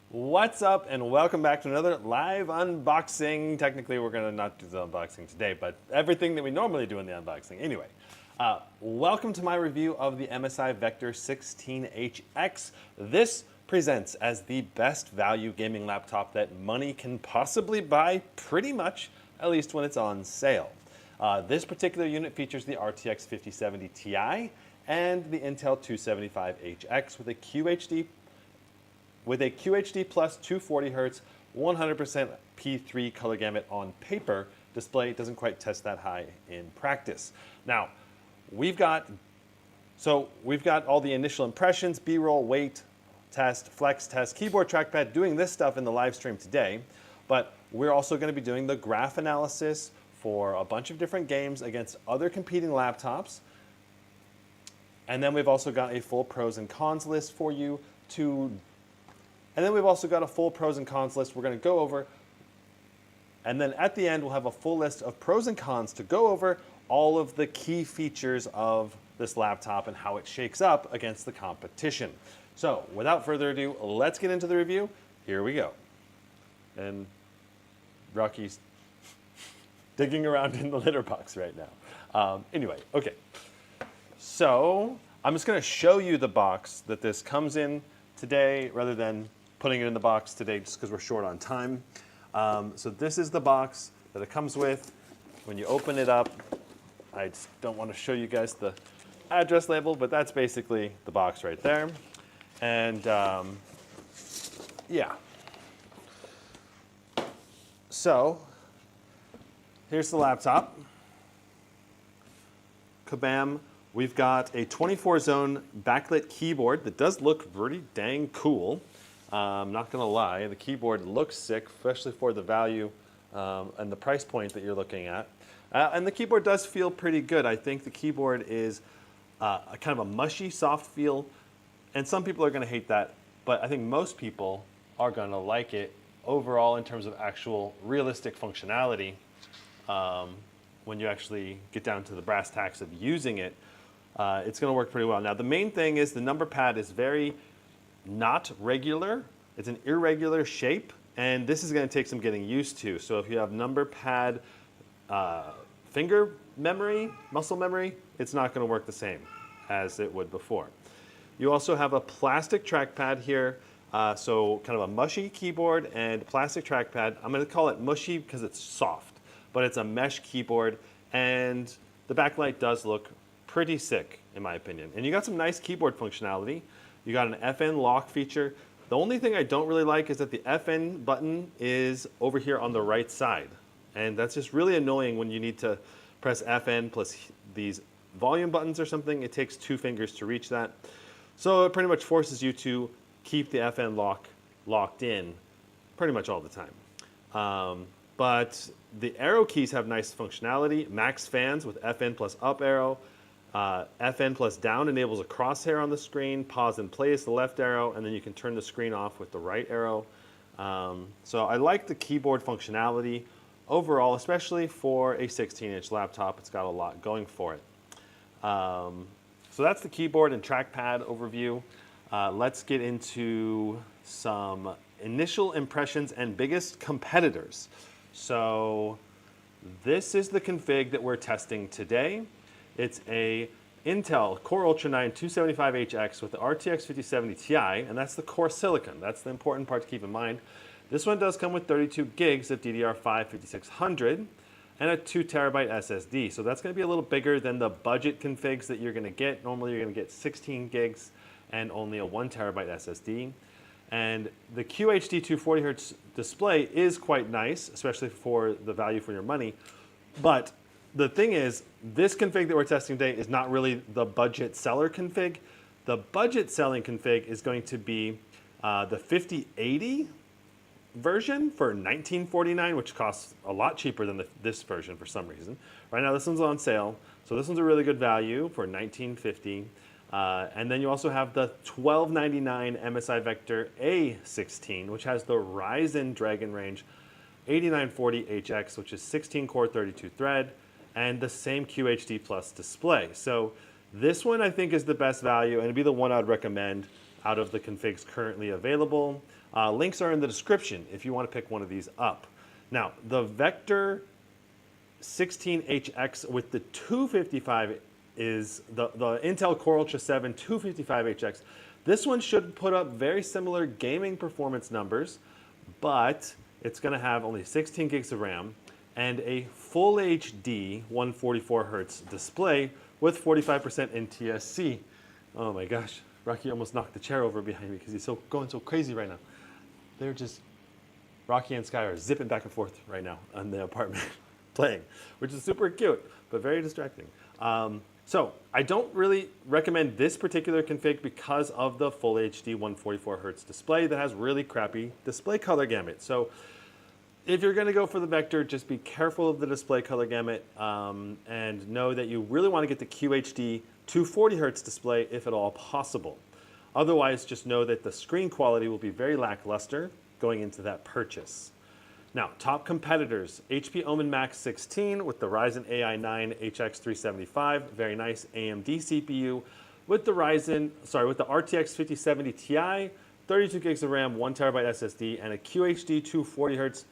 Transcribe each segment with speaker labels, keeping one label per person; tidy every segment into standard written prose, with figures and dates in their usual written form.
Speaker 1: What's up, and welcome back to another live unboxing. Technically, we're going to not do the unboxing today, but everything that we normally do in the unboxing. Anyway, welcome to my review of the MSI Vector 16HX. This presents as the best value gaming laptop that money can possibly buy, pretty much, at least when it's on sale. This particular unit features the RTX 5070 Ti and the Intel 275HX with a QHD plus 240 Hz, 100% P3 color gamut on paper. Display doesn't quite test that high in practice. Now, we've got all the initial impressions, B-roll, weight test, flex test, keyboard, trackpad, doing this stuff in the live stream today. But we're also going to be doing the graph analysis for a bunch of different games against other competing laptops. And then we've also got a full pros and cons list for you we're going to go over. And then at the end, we'll have a full list of pros and cons to go over all of the key features of this laptop and how it shakes up against the competition. So without further ado, let's get into the review. Here we go. And Rocky's digging around in the litter box right now. Anyway, okay. So I'm just going to show you the box that this comes in today rather than putting it in the box today just because we're short on time. So this is the box that it comes with. When you open it up, I just don't want to show you guys the address label, but that's basically the box right there. And yeah. So here's the laptop. Kabam. We've got a 24-zone backlit keyboard that does look pretty dang cool. I'm not going to lie, the keyboard looks sick, especially for the value and the price point that you're looking at. And the keyboard does feel pretty good. I think the keyboard is a kind of a mushy, soft feel, and some people are going to hate that, but I think most people are going to like it overall in terms of actual realistic functionality when you actually get down to the brass tacks of using it. It's going to work pretty well. Now, the main thing is the number pad is very not regular. It's an irregular shape, and this is going to take some getting used to. So if you have number pad finger memory, muscle memory, it's not going to work the same as it would before. You also have a plastic trackpad here, so kind of a mushy keyboard and plastic trackpad. I'm going to call it mushy because it's soft, but it's a mesh keyboard, and the backlight does look pretty sick, in my opinion. And you got some nice keyboard functionality. You got an FN lock feature. The only thing I don't really like is that the FN button is over here on the right side. And that's just really annoying when you need to press FN plus these volume buttons or something. It takes 2 fingers to reach that. So it pretty much forces you to keep the FN lock locked in pretty much all the time. But the arrow keys have nice functionality. Max fans with FN plus up arrow. FN plus down enables a crosshair on the screen. Pause and play is the left arrow, and then you can turn the screen off with the right arrow. So I like the keyboard functionality overall, especially for a 16-inch laptop. It's got a lot going for it. So that's the keyboard and trackpad overview. Let's get into some initial impressions and biggest competitors. So this is the config that we're testing today. It's a Intel Core Ultra 9 275HX with the RTX 5070 Ti, and that's the core silicon. That's the important part to keep in mind. This one does come with 32 gigs of DDR5 5600 and a 2 terabyte SSD. So that's going to be a little bigger than the budget configs that you're going to get. Normally you're going to get 16 gigs and only a 1 terabyte SSD. And the QHD 240 Hz display is quite nice, especially for the value for your money. But the thing is, this config that we're testing today is not really the budget seller config. The budget selling config is going to be the 5080 version for $1949, which costs a lot cheaper than this version for some reason. Right now, this one's on sale, so this one's a really good value for $1950. And then you also have the $1299 MSI Vector A16, which has the Ryzen Dragon Range 8940HX, which is 16-core, 32-thread, and the same QHD plus display. So this one I think is the best value, and it'd be the one I'd recommend out of the configs currently available. Links are in the description if you want to pick one of these up. Now, the Vector 16HX with the 255 is the Intel Core Ultra 7 255HX. This one should put up very similar gaming performance numbers, but it's going to have only 16 gigs of RAM and a full HD 144 Hertz display with 45% NTSC. Oh my gosh, Rocky almost knocked the chair over behind me because he's going so crazy right now. They're just, Rocky and Sky are zipping back and forth right now in the apartment playing, which is super cute, but very distracting. So I don't really recommend this particular config because of the full HD 144 Hertz display that has really crappy display color gamut. So if you're going to go for the Vector, just be careful of the display color gamut and know that you really want to get the QHD 240 Hertz display if at all possible. Otherwise, just know that the screen quality will be very lackluster going into that purchase. Now, top competitors, HP Omen MAX 16 with the Ryzen AI 9 HX375, very nice AMD CPU with the RTX 5070 Ti, 32 gigs of RAM, 1 terabyte SSD, and a QHD 240 Hz,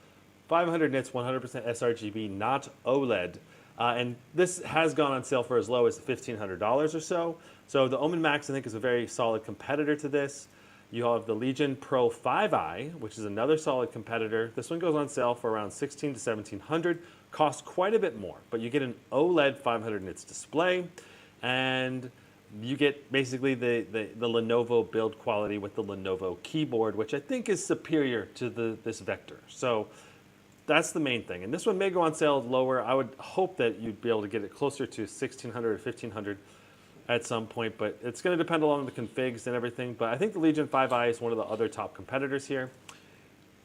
Speaker 1: 500 nits, 100% sRGB, not OLED. And this has gone on sale for as low as $1,500 or so. So the Omen MAX, I think, is a very solid competitor to this. You have the Legion Pro 5i, which is another solid competitor. This one goes on sale for around $1,600 to $1,700. Costs quite a bit more, but you get an OLED 500 nits display, and you get basically the Lenovo build quality with the Lenovo keyboard, which I think is superior to this Vector. So that's the main thing. And this one may go on sale lower. I would hope that you'd be able to get it closer to $1,600 or $1,500 at some point, but it's going to depend along the configs and everything. But I think the Legion 5i is one of the other top competitors here.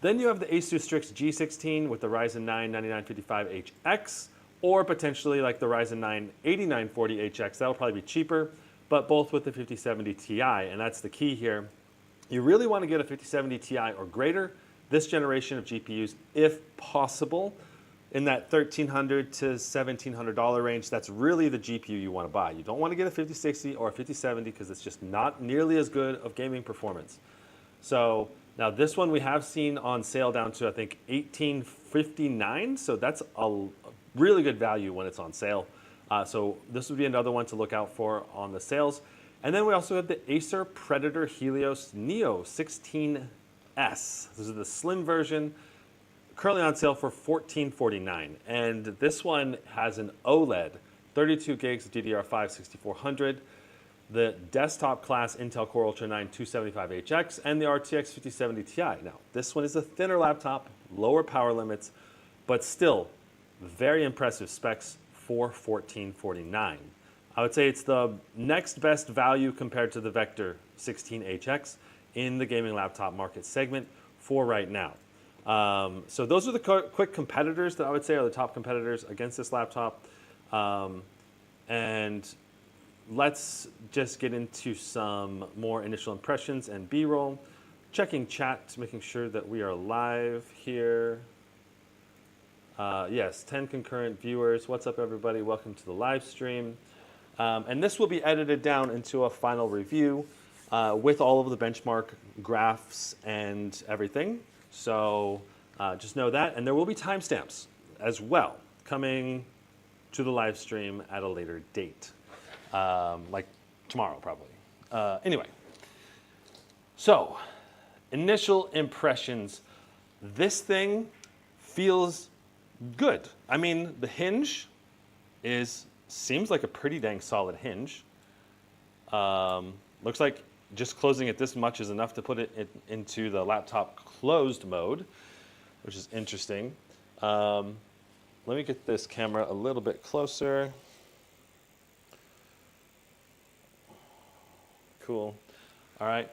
Speaker 1: Then you have the Asus Strix G16 with the Ryzen 9 9955HX, or potentially like the Ryzen 9 8940HX. That'll probably be cheaper, but both with the 5070 Ti, and that's the key here. You really want to get a 5070 Ti or greater this generation of GPUs, if possible, in that $1,300 to $1,700 range. That's really the GPU you want to buy. You don't want to get a 5060 or a 5070 because it's just not nearly as good of gaming performance. So now this one we have seen on sale down to, I think, $1,859. So that's a really good value when it's on sale. So this would be another one to look out for on the sales. And then we also have the Acer Predator Helios Neo 16S. This is the slim version, currently on sale for $1,449. And this one has an OLED, 32 gigs of DDR5 6400, the desktop class Intel Core Ultra 9 275HX, and the RTX 5070 Ti. Now, this one is a thinner laptop, lower power limits, but still very impressive specs for $1,449. I would say it's the next best value compared to the Vector 16HX in the gaming laptop market segment for right now. So those are the quick competitors that I would say are the top competitors against this laptop. And let's just get into some more initial impressions and B-roll. Checking chat, making sure that we are live here. Yes, 10 concurrent viewers. What's up, everybody? Welcome to the live stream. And this will be edited down into a final review with all of the benchmark graphs and everything. So just know that. And there will be timestamps as well coming to the live stream at a later date, like tomorrow probably. Anyway, so initial impressions. This thing feels good. I mean, the hinge seems like a pretty dang solid hinge. Looks like just closing it this much is enough to put it into the laptop closed mode, which is interesting. Let me get this camera a little bit closer. Cool. All right.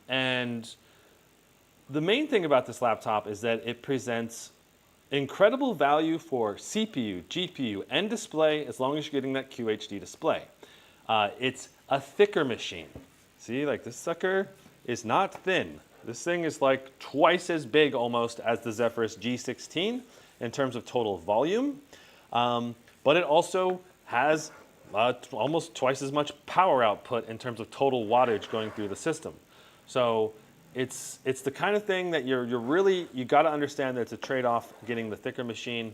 Speaker 1: And the main thing about this laptop is that it presents incredible value for CPU, GPU, and display as long as you're getting that QHD display. It's a thicker machine. See, like this sucker is not thin. This thing is like twice as big almost as the Zephyrus G16 in terms of total volume. But it also has almost twice as much power output in terms of total wattage going through the system. So it's the kind of thing that you got to understand that it's a trade-off getting the thicker machine,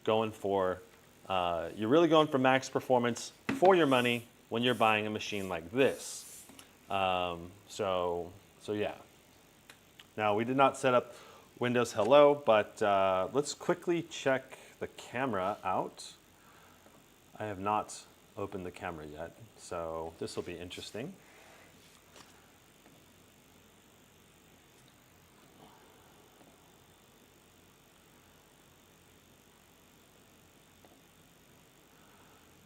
Speaker 1: going for, you're really going for max performance for your money when you're buying a machine like this. So yeah. Now we did not set up Windows Hello, but let's quickly check the camera out. I have not opened the camera yet, so this will be interesting.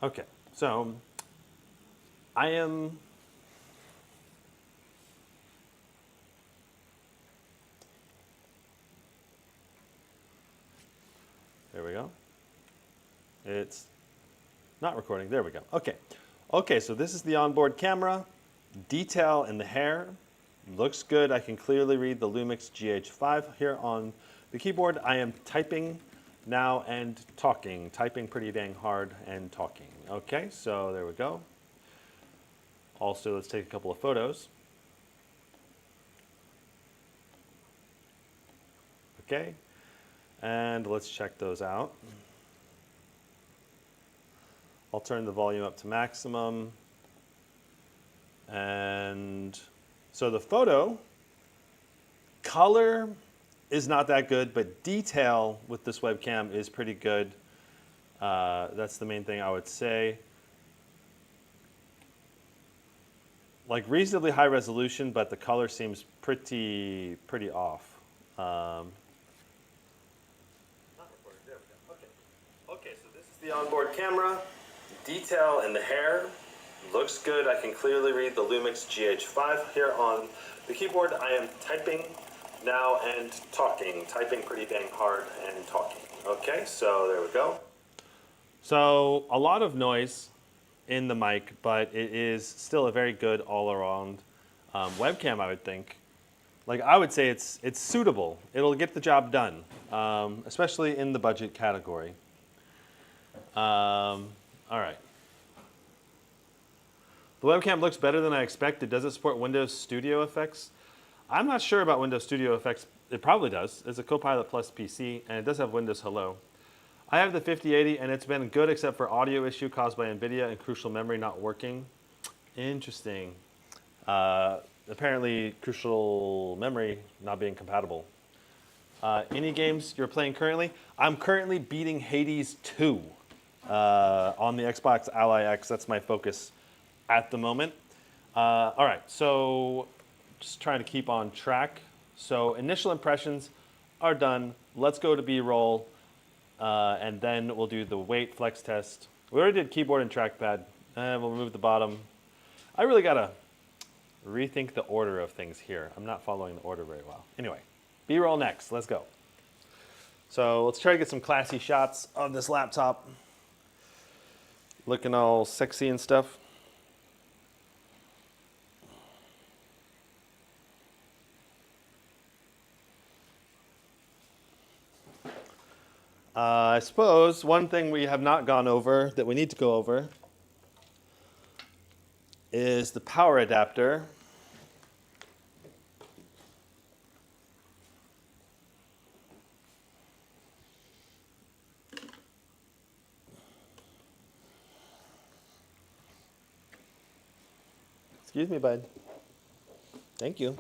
Speaker 1: Okay, so I am there we go. It's not recording. There we go. Okay. Okay, so this is the onboard camera. Detail in the hair looks good. I can clearly read the Lumix GH5 here on the keyboard. I am typing now and talking. Typing pretty dang hard and talking. Okay, so there we go. Also, let's take a couple of photos. Okay, and let's check those out. I'll turn the volume up to maximum. And so the photo, color is not that good, but detail with this webcam is pretty good. That's the main thing I would say. Like reasonably high resolution, but the color seems pretty off. Not recording. There we go. Okay. Okay, so this is the onboard camera. Detail in the hair looks good. I can clearly read the Lumix GH5 here on the keyboard. I am typing now and talking. Typing pretty dang hard and talking. Okay, so there we go. So a lot of noise in the mic, but it is still a very good all-around webcam, I would think. Like I would say it's suitable. It'll get the job done, especially in the budget category. All right. The webcam looks better than I expected. Does it support Windows Studio Effects? I'm not sure about Windows Studio Effects. It probably does. It's a Copilot Plus PC, and it does have Windows Hello. I have the 5080, and it's been good except for audio issue caused by NVIDIA and Crucial Memory not working. Interesting. Apparently, Crucial Memory not being compatible. Any games you're playing currently? I'm currently beating Hades 2 on the Xbox Ally X. That's my focus at the moment. All right, so just trying to keep on track. So initial impressions are done. Let's go to B-roll, and then we'll do the weight flex test. We already did keyboard and trackpad. We'll remove the bottom. I really gotta rethink the order of things here. I'm not following the order very well. Anyway, B-roll next. Let's go. So let's try to get some classy shots of this laptop. Looking all sexy and stuff. I suppose one thing we have not gone over that we need to go over is the power adapter. Excuse me, bud. Thank you.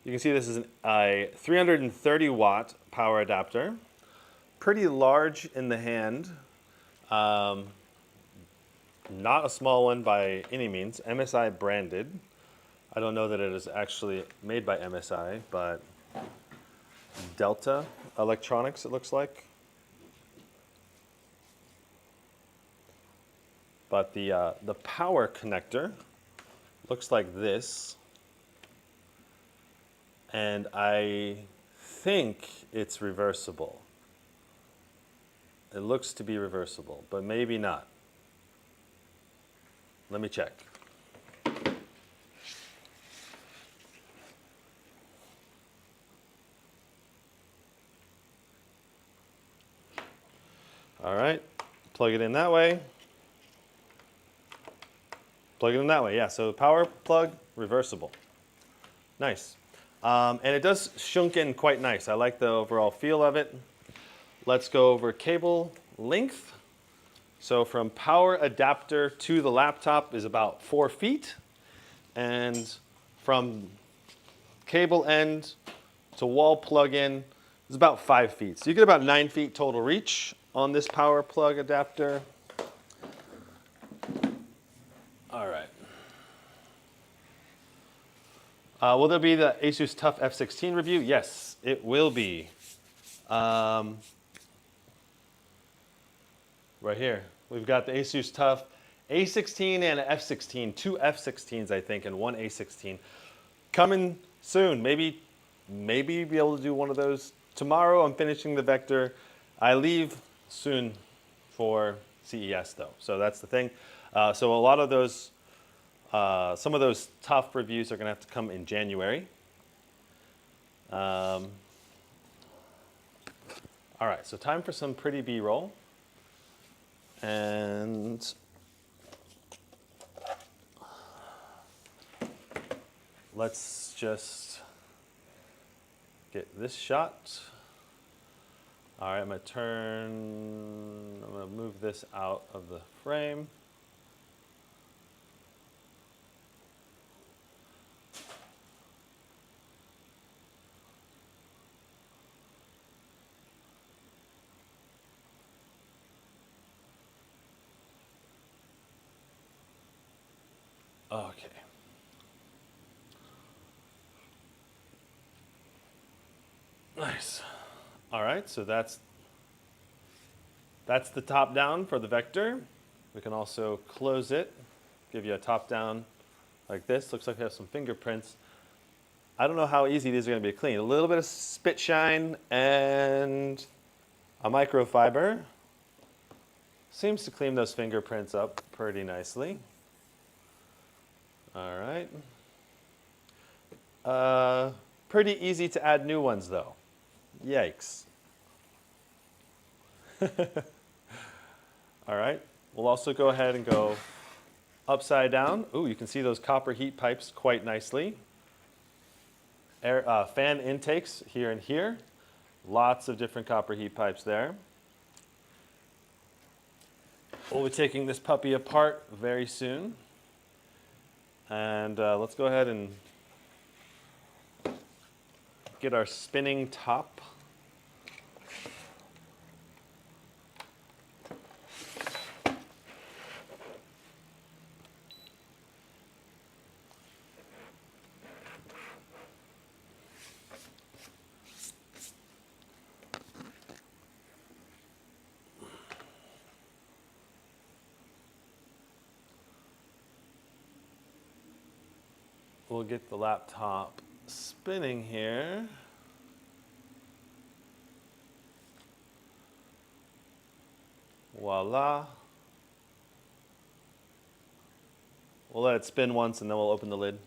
Speaker 1: You can see this is a 330 watt power adapter. Pretty large in the hand. Not a small one by any means. MSI branded. I don't know that it is actually made by MSI, but Delta Electronics it looks like. But the power connector looks like this. And I think it's reversible. It looks to be reversible, but maybe not. Let me check. plug it in that way. Plug it in that way, yeah. So power plug, reversible. Nice. And it does shunk in quite nice. I like the overall feel of it. Let's go over cable length. So from power adapter to the laptop is about 4 feet. And from cable end to wall plug-in is about 5 feet. So you get about 9 feet total reach on this power plug adapter. All right. Will there be the Asus TUF F16 review? Yes, it will be. Right here. We've got the Asus TUF A16 and an F16, 2 F16s I think, and 1 A16. Coming soon. Maybe be able to do one of those tomorrow. I'm finishing the Vector. I leave soon for CES though, so that's the thing. So a lot of those, some of those TUF reviews are going to have to come in January. All right, so time for some pretty B-roll. And let's just get this shot. All right, I'm going to move this out of the frame. Okay. Nice. All right, so that's the top down for the Vector. We can also close it, give you a top down like this. Looks like we have some fingerprints. I don't know how easy these are going to be to clean. A little bit of spit shine and a microfiber. Seems to clean those fingerprints up pretty nicely. All right. Pretty easy to add new ones though. Yikes. All right, we'll also go ahead and go upside down. Ooh, you can see those copper heat pipes quite nicely. Air, fan intakes here and here. Lots of different copper heat pipes there. We'll be taking this puppy apart very soon. And let's go ahead and get our spinning top. We'll get the laptop spinning here. Voila. We'll let it spin once and then we'll open the lid.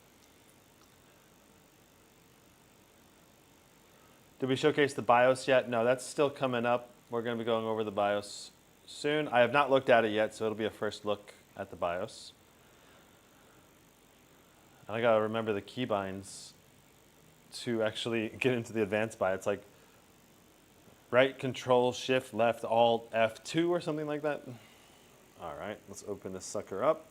Speaker 1: Did we showcase the BIOS yet? No, that's still coming up. We're going to be going over the BIOS soon. I have not looked at it yet, so it'll be a first look at the BIOS. And I gotta remember the keybinds to actually get into the advanced BIOS. It's like right control shift left alt F2 or something like that. All right, let's open this sucker up.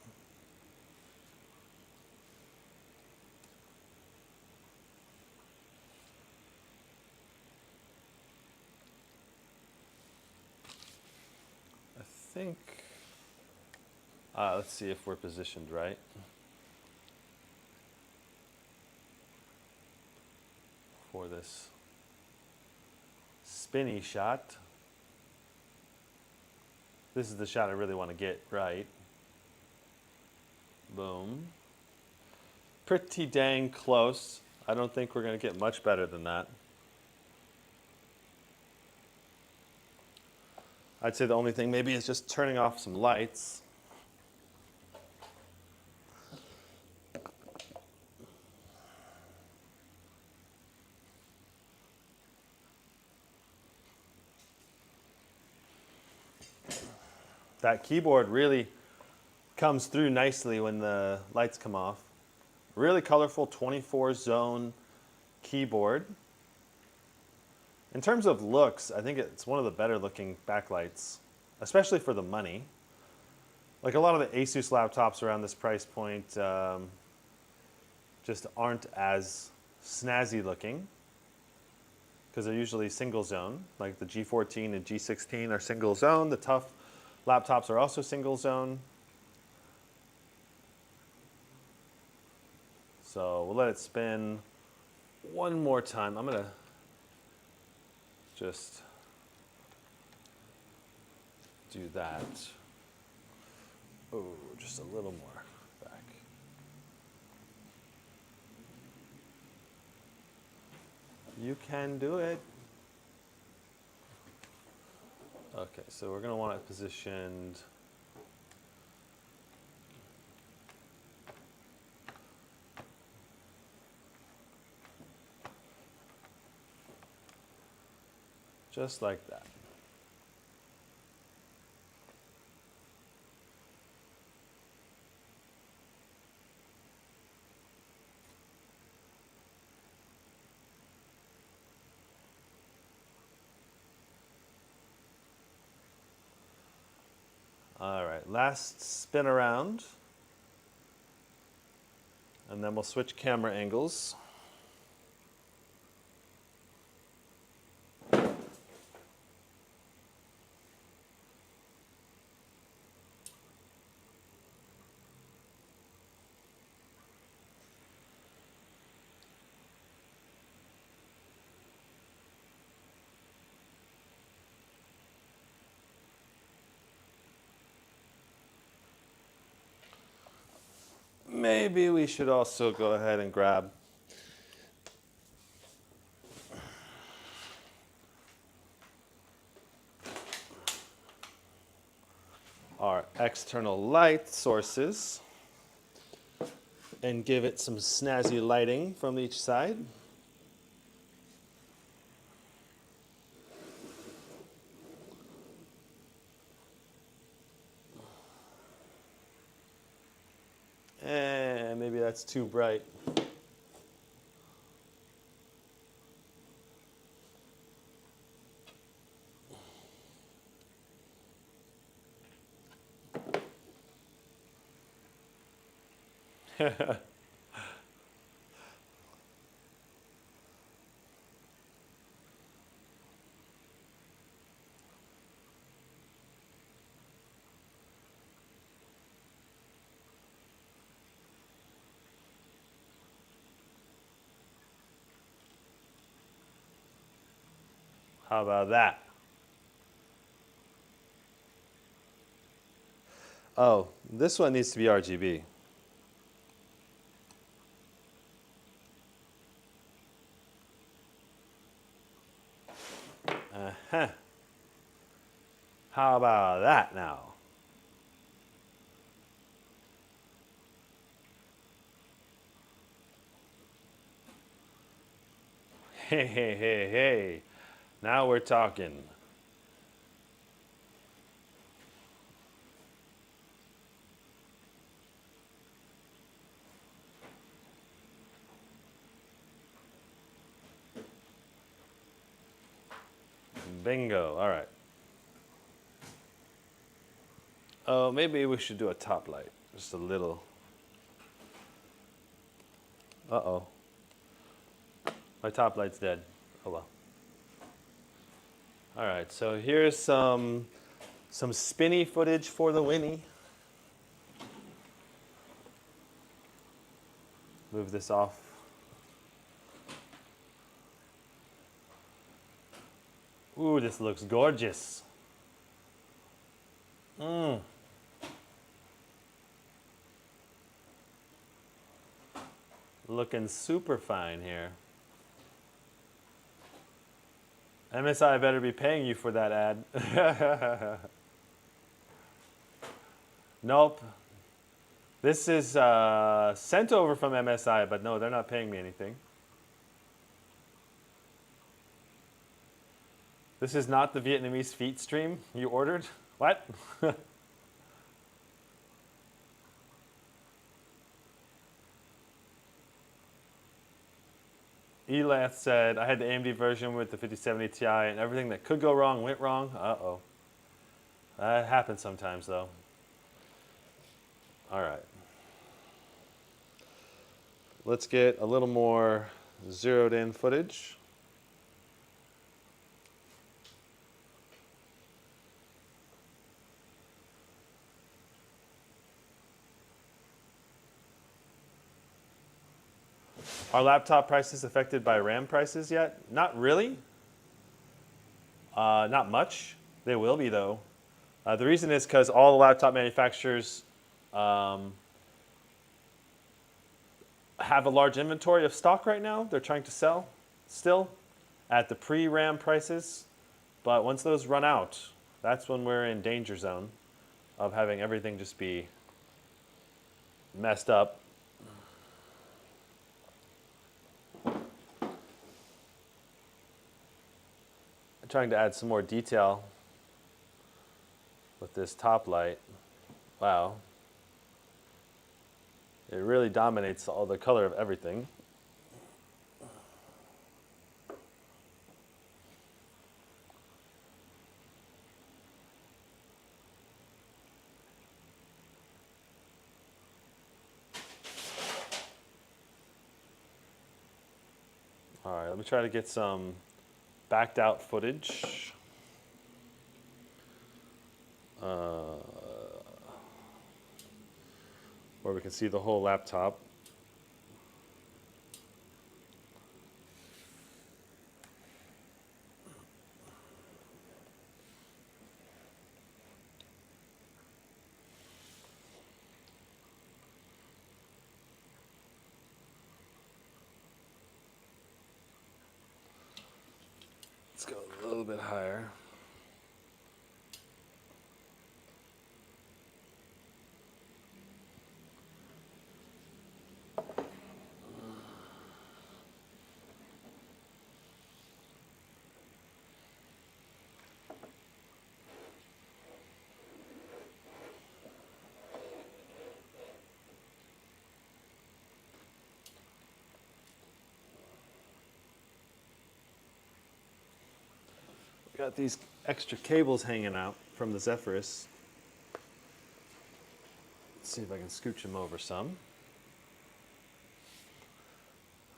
Speaker 1: I think, let's see if we're positioned right. For this spinny shot. This is the shot I really want to get right. Boom. Pretty dang close. I don't think we're going to get much better than that. I'd say the only thing maybe is just turning off some lights. That keyboard really comes through nicely when the lights come off. Really colorful 24 zone keyboard. In terms of looks, I think it's one of the better looking backlights, especially for the money. Like a lot of the Asus laptops around this price point just aren't as snazzy looking because they're usually single zone. Like the G14 and G16 are single zone. The tough laptops are also single zone. So we'll let it spin one more time. I'm gonna just do that. Oh, just a little more back. You can do it. Okay, so we're going to want it positioned just like that. All right, last spin around, and then we'll switch camera angles. Maybe we should also go ahead and grab our external light sources and give it some snazzy lighting from each side. And maybe that's too bright. How about that? Oh, this one needs to be RGB. Uh-huh. How about that now? Hey, hey, hey, hey. Now we're talking. Bingo. All right. Oh, maybe we should do a top light. Just a little. Uh-oh. My top light's dead. Oh well. All right, so here's some spinny footage for the Winnie. Move this off. Ooh, this looks gorgeous. Looking super fine here. MSI better be paying you for that ad. Nope. This is sent over from MSI, but no, they're not paying me anything. This is not the Vietnamese feet stream you ordered? What? Elath said, I had the AMD version with the 5070 Ti and everything that could go wrong went wrong. Uh-oh. That happens sometimes, though. All right. Let's get a little more zeroed in footage. Are laptop prices affected by RAM prices yet? Not really. Not much. They will be, though. The reason is because all the laptop manufacturers have a large inventory of stock right now. They're trying to sell still at the pre-RAM prices. But once those run out, that's when we're in danger zone of having everything just be messed up. I'm trying to add some more detail with this top light. Wow. It really dominates all the color of everything. All right, let me try to get some backed out footage. Where we can see the whole laptop. Let's go a little bit higher. Got these extra cables hanging out from the Zephyrus. Let's see if I can scooch them over some.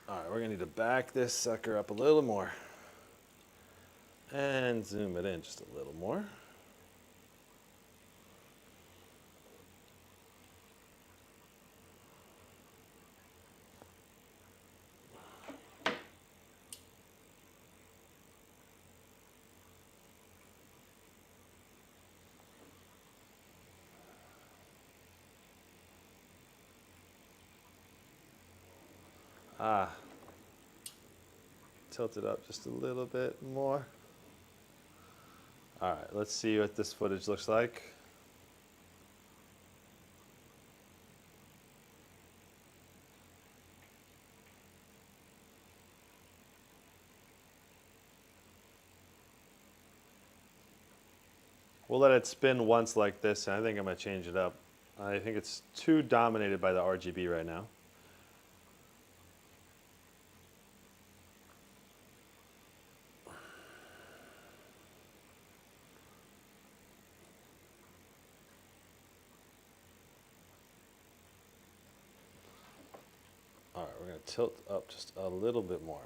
Speaker 1: All right, we're gonna need to back this sucker up a little more and zoom it in just a little more. Tilt it up just a little bit more. All right, let's see what this footage looks like. We'll let it spin once like this, and I think I'm gonna change it up. I think it's too dominated by the RGB right now. All right, we're gonna tilt up just a little bit more.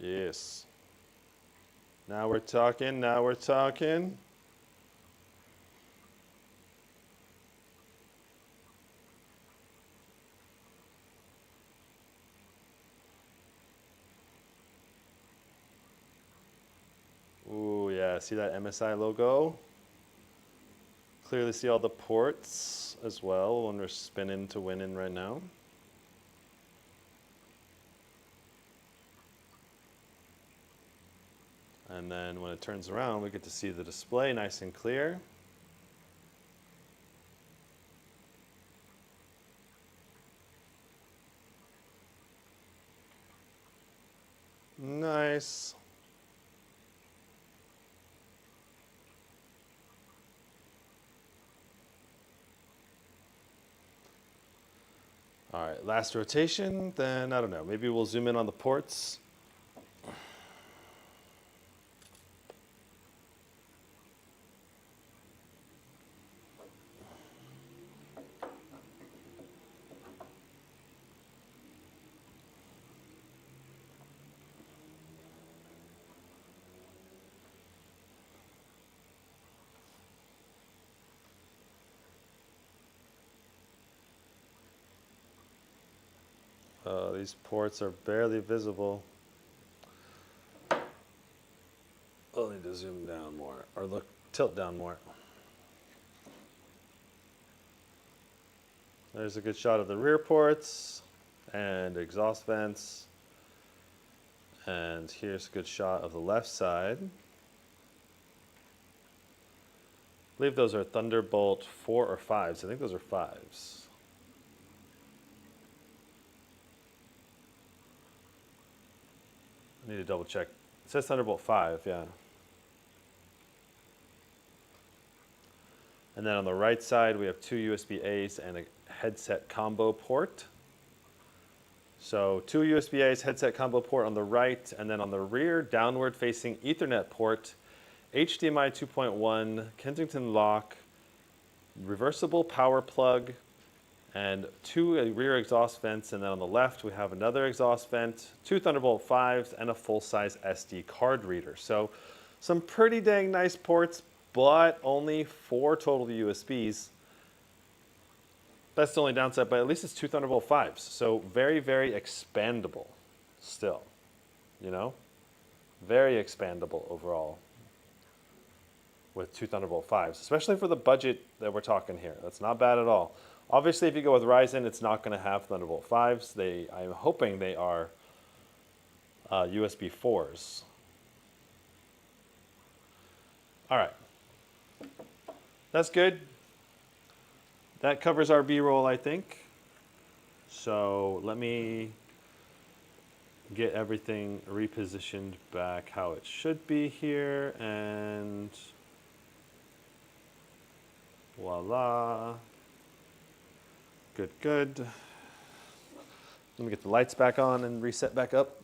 Speaker 1: Yes. Now we're talking, now we're talking. Ooh, yeah, see that MSI logo? Clearly see all the ports as well when we're spinning to win in right now. And then when it turns around, we get to see the display nice and clear. Nice. All right, last rotation, then I don't know, maybe we'll zoom in on the ports. These ports are barely visible. I'll need to zoom down more, or look, tilt down more. There's a good shot of the rear ports and exhaust vents. And here's a good shot of the left side. I believe those are Thunderbolt 4 or 5s. I think those are 5s. I need to double check. It says Thunderbolt 5, yeah. And then on the right side, we have 2 USB-As and a headset combo port. So 2 USB-As, headset combo port on the right, and then on the rear, downward facing Ethernet port, HDMI 2.1, Kensington lock, reversible power plug, and 2 rear exhaust vents. And then on the left, we have another exhaust vent, 2 Thunderbolt 5s, and a full-size SD card reader. So some pretty dang nice ports, but only 4 total USBs. That's the only downside, but at least it's 2 Thunderbolt 5s. So very, very expandable still, you know? Very expandable overall with 2 Thunderbolt 5s, especially for the budget that we're talking here. That's not bad at all. Obviously, if you go with Ryzen, it's not going to have Thunderbolt 5s. I'm hoping they are USB 4s. All right. That's good. That covers our B-roll, I think. So let me get everything repositioned back how it should be here, and voila. Good, good. Let me get the lights back on and reset back up.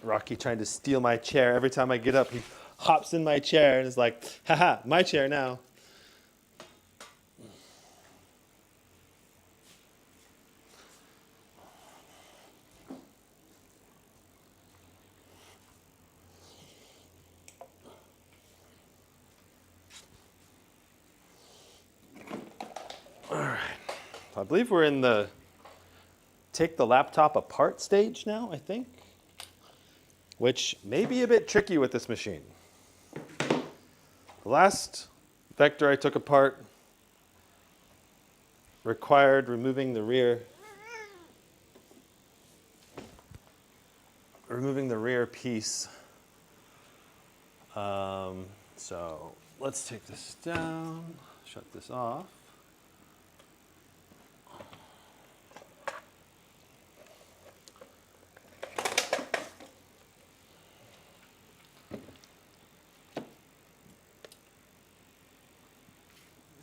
Speaker 1: Rocky trying to steal my chair. Every time I get up, he hops in my chair and is like, haha, my chair now. All right. I believe we're in the take the laptop apart stage now, I think, which may be a bit tricky with this machine. The last Vector I took apart required removing the rear piece. So let's take this down, shut this off.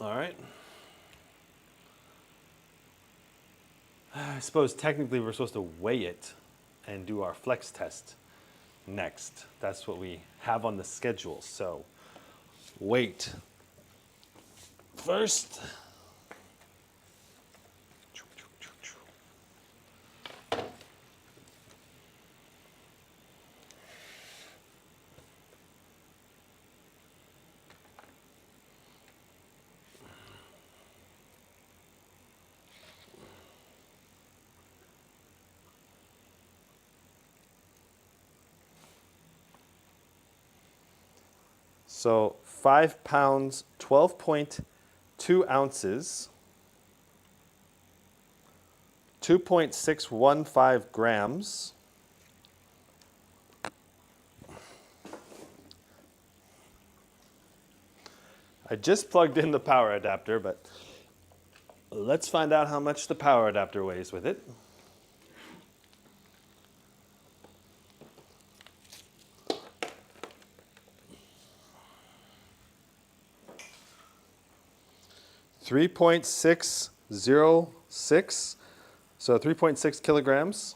Speaker 1: All right. I suppose technically we're supposed to weigh it and do our flex test next. That's what we have on the schedule. So weight first. So 5 pounds, 12.2 ounces, 2.615 grams. I just plugged in the power adapter, but let's find out how much the power adapter weighs with it. .606, so 3.6 kilograms.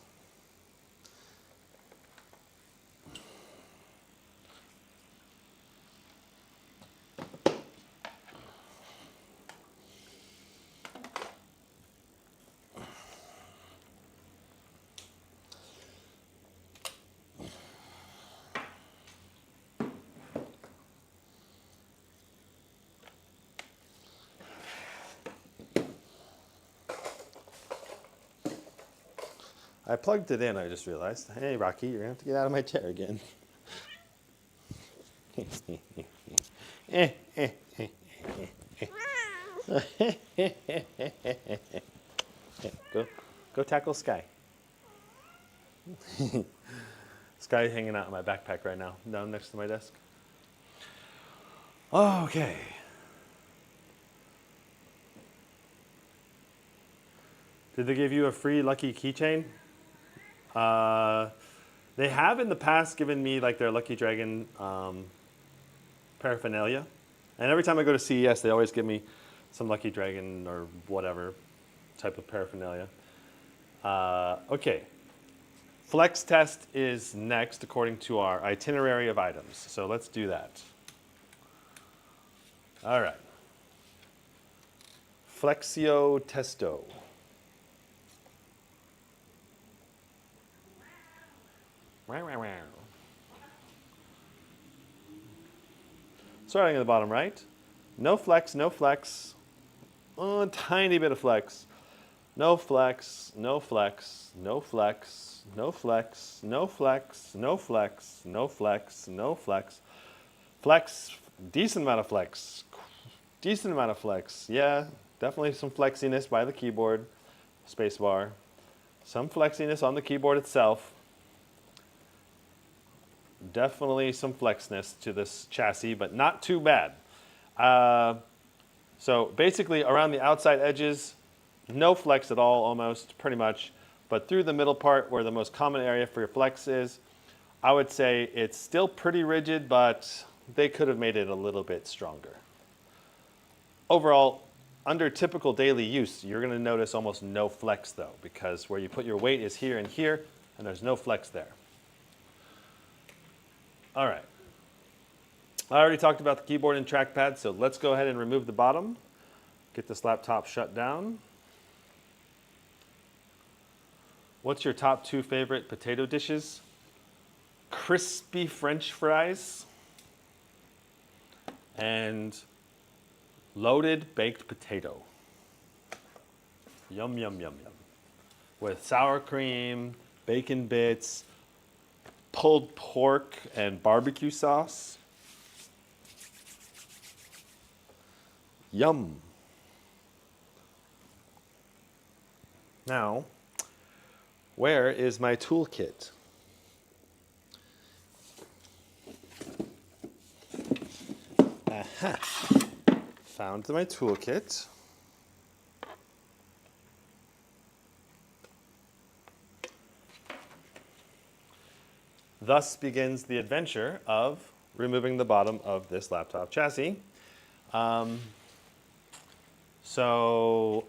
Speaker 1: I plugged it in, I just realized. Hey, Rocky, you're going to have to get out of my chair again. Go tackle Sky. Sky hanging out in my backpack right now, down next to my desk. Okay. Did they give you a free lucky keychain? They have in the past given me like their Lucky Dragon paraphernalia. And every time I go to CES, they always give me some Lucky Dragon or whatever type of paraphernalia. Okay. Flex test is next according to our itinerary of items. So let's do that. All right. Flexio testo. Starting at the bottom right. No flex, no flex. Oh, a tiny bit of flex. No flex, no flex, no flex, no flex, no flex, no flex, no flex, no flex. Flex, decent amount of flex. Decent amount of flex. Yeah, definitely some flexiness by the keyboard, spacebar. Some flexiness on the keyboard itself. Definitely some flexness to this chassis, but not too bad. So basically around the outside edges, no flex at all almost, pretty much. But through the middle part where the most common area for your flex is, I would say it's still pretty rigid, but they could have made it a little bit stronger. Overall, under typical daily use, you're going to notice almost no flex though, because where you put your weight is here, and there's no flex there. All right. I already talked about the keyboard and trackpad, so let's go ahead and remove the bottom. Get this laptop shut down. What's your top 2 favorite potato dishes? Crispy French fries and loaded baked potato. Yum, yum, yum, yum. With sour cream, bacon bits, pulled pork, and barbecue sauce. Yum. Now, where is my toolkit? Aha. Found my toolkit. Thus begins the adventure of removing the bottom of this laptop chassis. So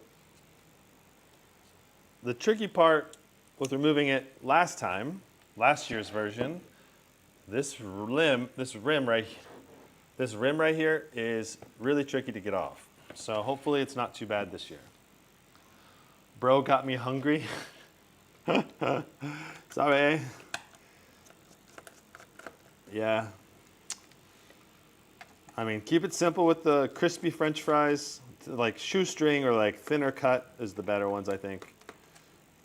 Speaker 1: the tricky part with removing it last year's version, this rim right here is really tricky to get off. So hopefully it's not too bad this year. Bro got me hungry. Sorry. Yeah. I mean, keep it simple with the crispy French fries. Like shoestring or like thinner cut is the better ones, I think.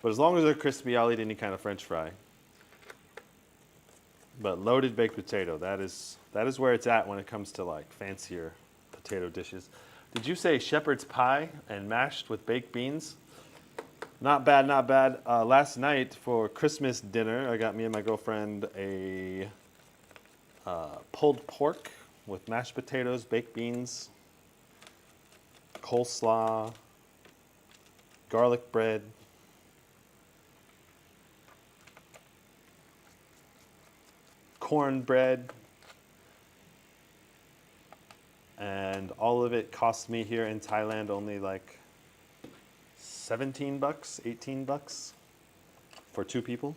Speaker 1: But as long as they're crispy, I'll eat any kind of French fry. But loaded baked potato, that is where it's at when it comes to like fancier potato dishes. Did you say shepherd's pie and mashed with baked beans? Not bad, not bad. Last night for Christmas dinner, I got me and my girlfriend a pulled pork with mashed potatoes, baked beans, coleslaw, garlic bread, cornbread, and all of it cost me here in Thailand only like 17 bucks, 18 bucks for 2 people.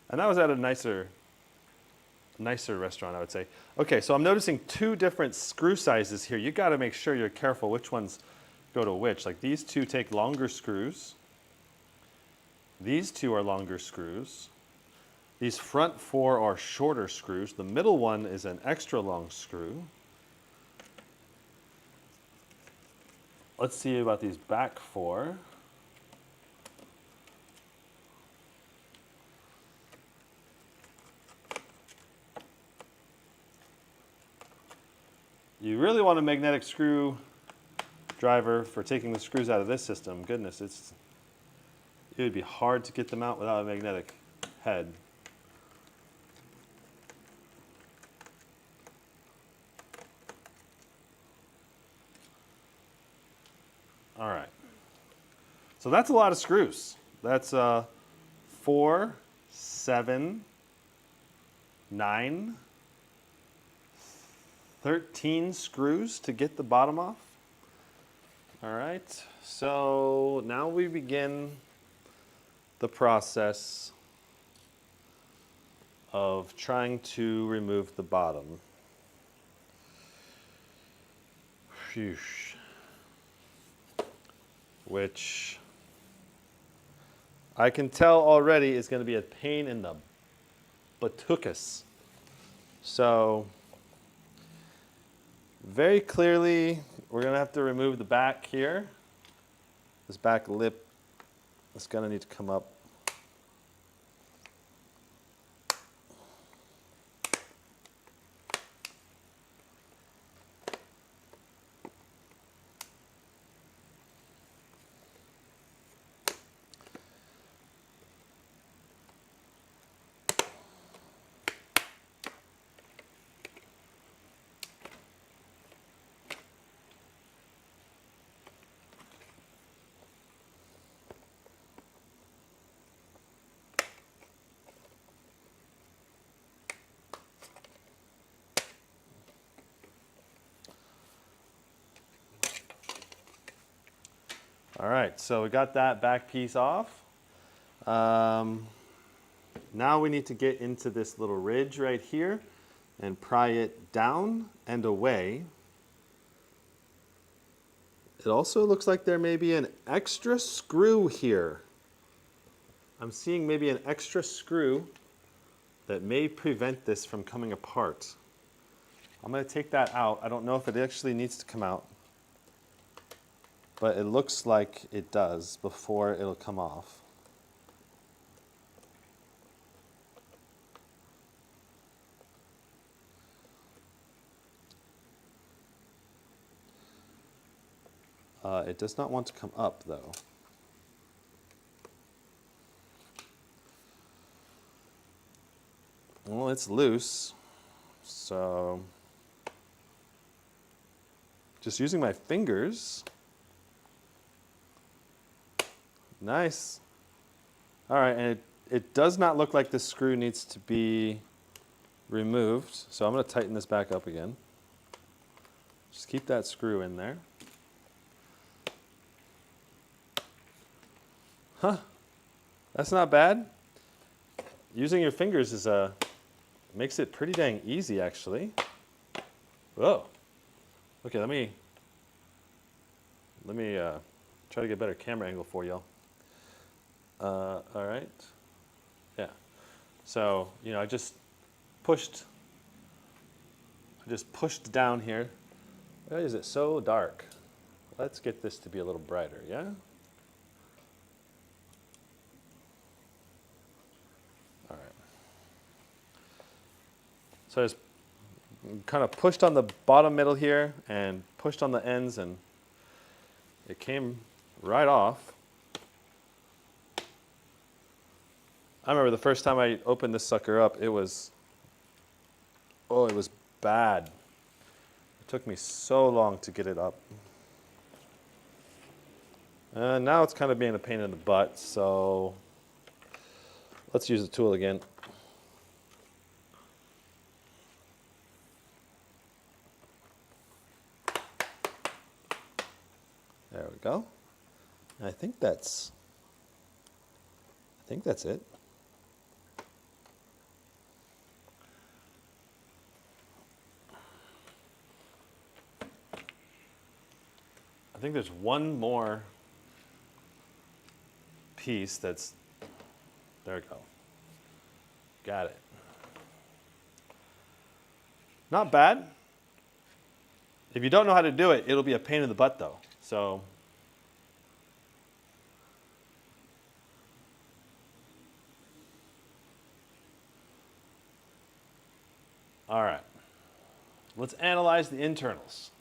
Speaker 1: And that was at a nicer restaurant, I would say. Okay, so I'm noticing 2 different screw sizes here. You got to make sure you're careful which ones go to which. Like these 2 take longer screws. These 2 are longer screws. These front 4 are shorter screws. The middle one is an extra long screw. Let's see about these back 4. You really want a magnetic screw driver for taking the screws out of this system. Goodness, it would be hard to get them out without a magnetic head. All right. So that's a lot of screws. That's 4, 7, 9, 13 screws to get the bottom off. All right, so now we begin the process of trying to remove the bottom. Phew. Which I can tell already is going to be a pain in the buttukas. So very clearly, we're going to have to remove the back here. This back lip is going to need to come up. All right, so we got that back piece off. Now we need to get into this little ridge right here and pry it down and away. It also looks like there may be an extra screw here. I'm seeing maybe an extra screw that may prevent this from coming apart. I'm going to take that out. I don't know if it actually needs to come out, but it looks like it does before it'll come off. It does not want to come up though. Well, it's loose, so just using my fingers. Nice. All right, and it does not look like this screw needs to be removed, so I'm going to tighten this back up again. Just keep that screw in there. Huh, that's not bad. Using your fingers makes it pretty dang easy, actually. Whoa. Okay, let me try to get a better camera angle for y'all. All right. Yeah. So, I just pushed down here. Why is it so dark? Let's get this to be a little brighter, yeah? So I just kind of pushed on the bottom middle here and pushed on the ends, and it came right off. I remember the first time I opened this sucker up, it was bad. It took me so long to get it up. And now it's kind of being a pain in the butt, so let's use the tool again. There we go. I think that's it. I think there's one more piece that's, there we go. Got it. Not bad. If you don't know how to do it, it'll be a pain in the butt though. So all right, let's analyze the internals.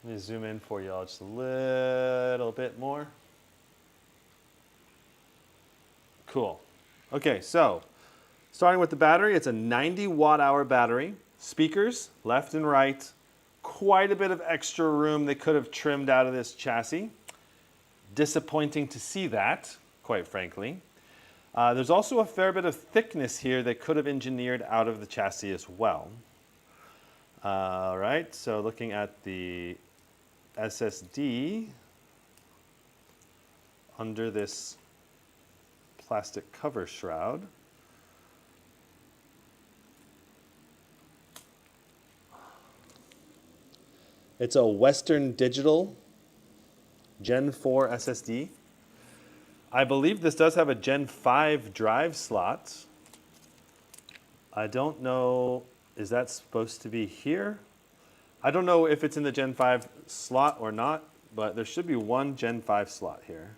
Speaker 1: Let me zoom in for y'all just a little bit more. Cool. Okay, so starting with the battery, it's a 90 watt-hour battery. Speakers, left and right. Quite a bit of extra room they could have trimmed out of this chassis. Disappointing to see that, quite frankly. There's also a fair bit of thickness here they could have engineered out of the chassis as well. All right, so looking at the SSD under this plastic cover shroud. It's a Western Digital Gen 4 SSD. I believe this does have a Gen 5 drive slot. I don't know, is that supposed to be here? I don't know if it's in the Gen 5 slot or not, but there should be one Gen 5 slot here.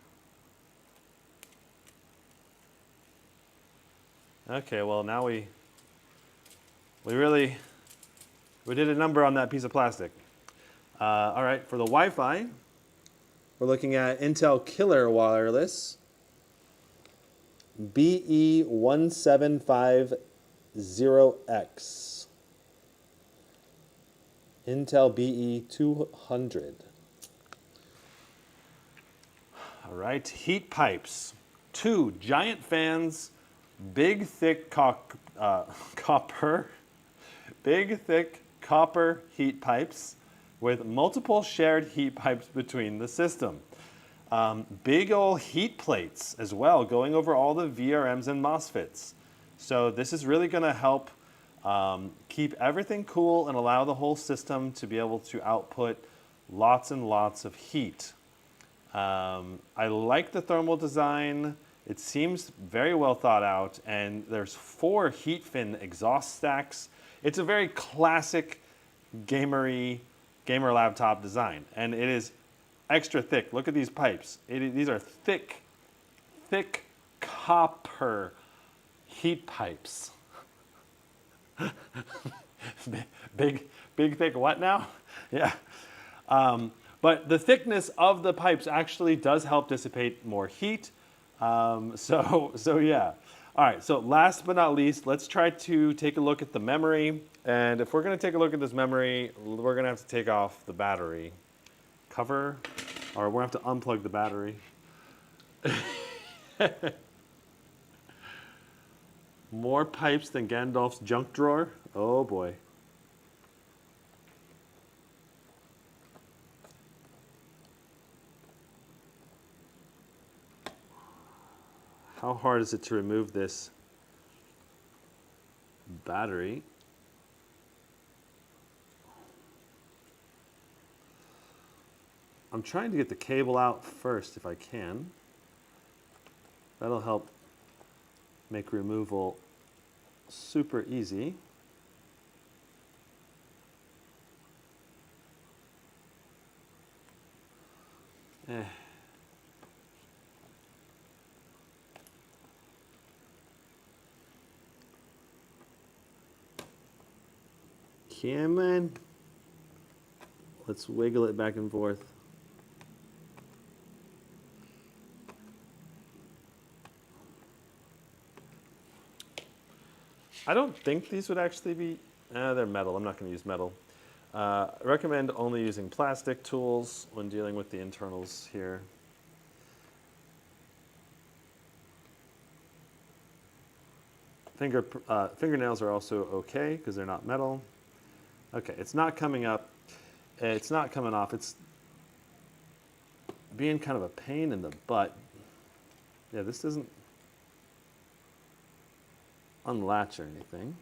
Speaker 1: Okay, well now we did a number on that piece of plastic. All right, for the Wi-Fi, we're looking at Intel Killer Wireless BE1750X. Intel BE200. All right, heat pipes. 2 giant fans, big thick copper heat pipes with multiple shared heat pipes between the system. Big old heat plates as well, going over all the VRMs and MOSFETs. So this is really going to help keep everything cool and allow the whole system to be able to output lots and lots of heat. I like the thermal design. It seems very well thought out, and there's 4 heat fin exhaust stacks. It's a very classic gamer laptop design, and it is extra thick. Look at these pipes. These are thick copper heat pipes. big thick what now? Yeah. But the thickness of the pipes actually does help dissipate more heat. So yeah. All right, so last but not least, let's try to take a look at the memory. And if we're gonna take a look at this memory, we're gonna have to take off the battery cover, or we're gonna have to unplug the battery. More pipes than Gandalf's junk drawer? Oh boy. How hard is it to remove this battery? I'm trying to get the cable out first if I can. That'll help make removal super easy. Come on. Let's wiggle it back and forth. I don't think these would actually be, they're metal. I'm not going to use metal. I recommend only using plastic tools when dealing with the internals here. Fingernails are also okay because they're not metal. Okay, it's not coming up. It's not coming off. It's being kind of a pain in the butt. Yeah, this doesn't unlatch or anything.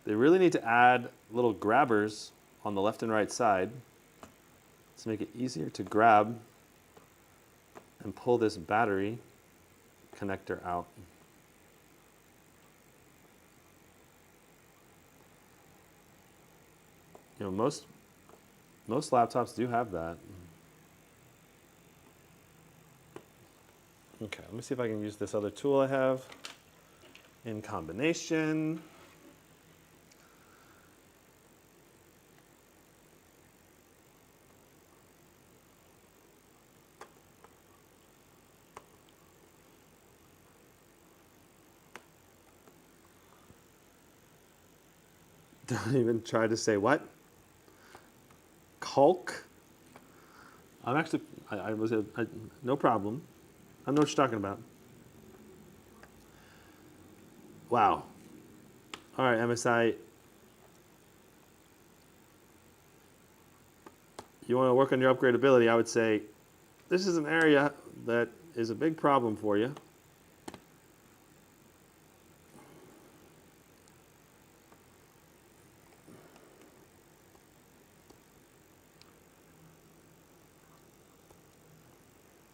Speaker 1: They really need to add little grabbers on the left and right side to make it easier to grab and pull this battery connector out. You know, most laptops do have that. Okay, let me see if I can use this other tool I have in combination. Don't even try to say what? Hulk? I'm actually, no problem. I know what you're talking about. Wow. All right, MSI. You want to work on your upgradability, I would say this is an area that is a big problem for you.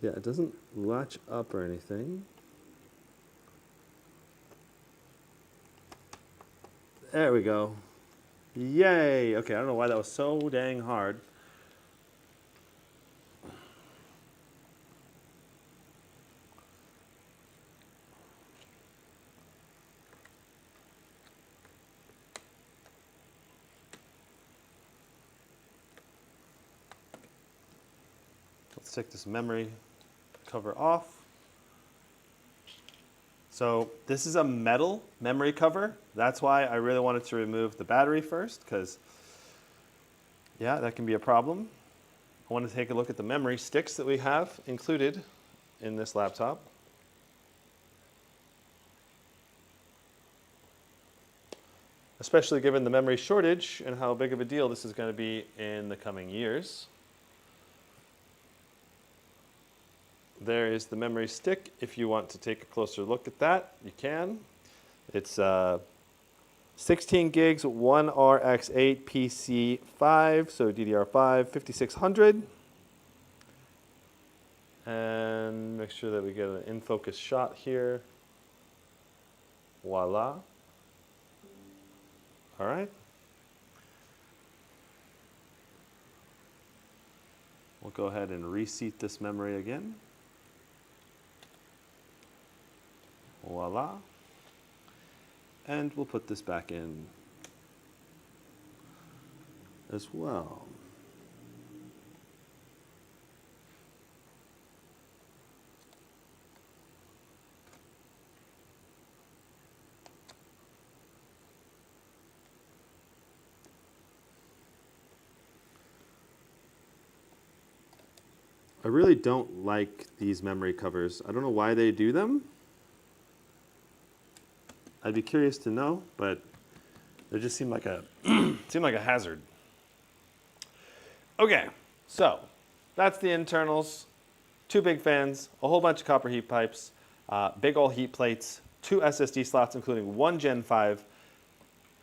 Speaker 1: Yeah, it doesn't latch up or anything. There we go. Yay! Okay, I don't know why that was so dang hard. Let's take this memory cover off. So this is a metal memory cover. That's why I really wanted to remove the battery first, because yeah, that can be a problem. I want to take a look at the memory sticks that we have included in this laptop. Especially given the memory shortage and how big of a deal this is going to be in the coming years. There is the memory stick. If you want to take a closer look at that, you can. It's 16 gigs, 1RX8 PC5, so DDR5, 5600. And make sure that we get an in-focus shot here. Voila. All right. We'll go ahead and reseat this memory again. Voila. And we'll put this back in as well. I really don't like these memory covers. I don't know why they do them. I'd be curious to know, but they just seem like a hazard. Okay, so that's the internals. 2 big fans, a whole bunch of copper heat pipes, big old heat plates, 2 SSD slots, including 1 Gen 5,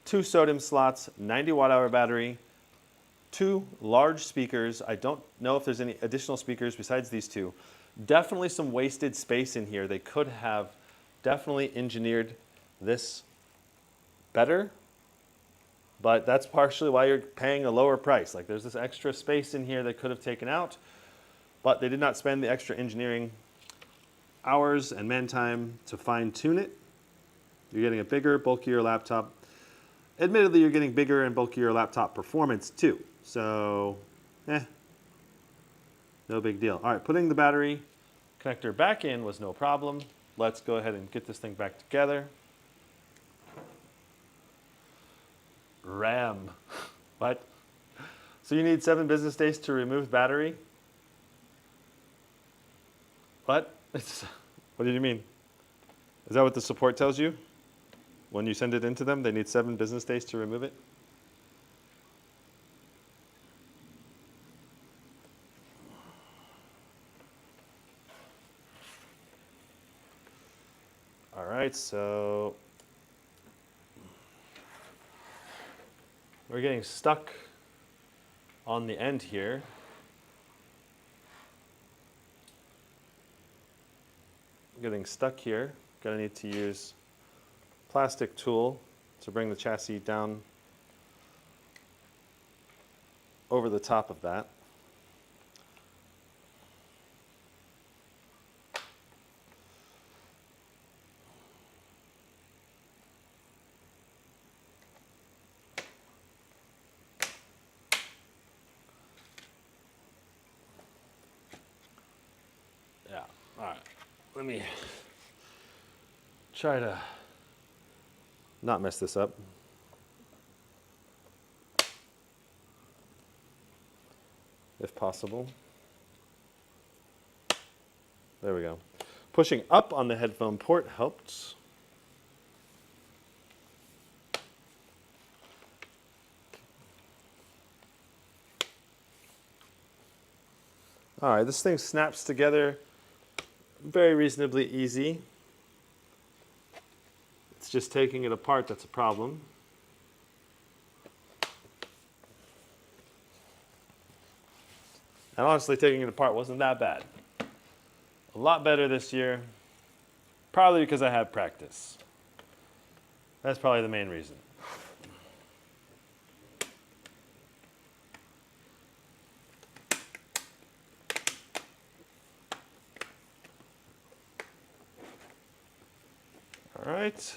Speaker 1: 2 sodium slots, 90 watt-hour battery, 2 large speakers. I don't know if there's any additional speakers besides these 2. Definitely some wasted space in here. They could have definitely engineered this better, But that's partially why you're paying a lower price. Like there's this extra space in here they could have taken out, but they did not spend the extra engineering hours and man time to fine tune it. You're getting a bigger, bulkier laptop. Admittedly, you're getting bigger and bulkier laptop performance too. So, no big deal. All right, putting the battery connector back in was no problem. Let's go ahead and get this thing back together. RAM. What? So you need 7 business days to remove battery? What? What do you mean? Is that what the support tells you? When you send it into them, they need 7 business days to remove it? All right, so we're getting stuck on the end here. Getting stuck here. Gonna need to use plastic tool to bring the chassis down over the top of that. Yeah, all right. Let me try to not mess this up. If possible. There we go. Pushing up on the headphone port helped. All right, this thing snaps together very reasonably easy. It's just taking it apart that's a problem. And honestly, taking it apart wasn't that bad. A lot better this year, probably because I have practice. That's probably the main reason. All right.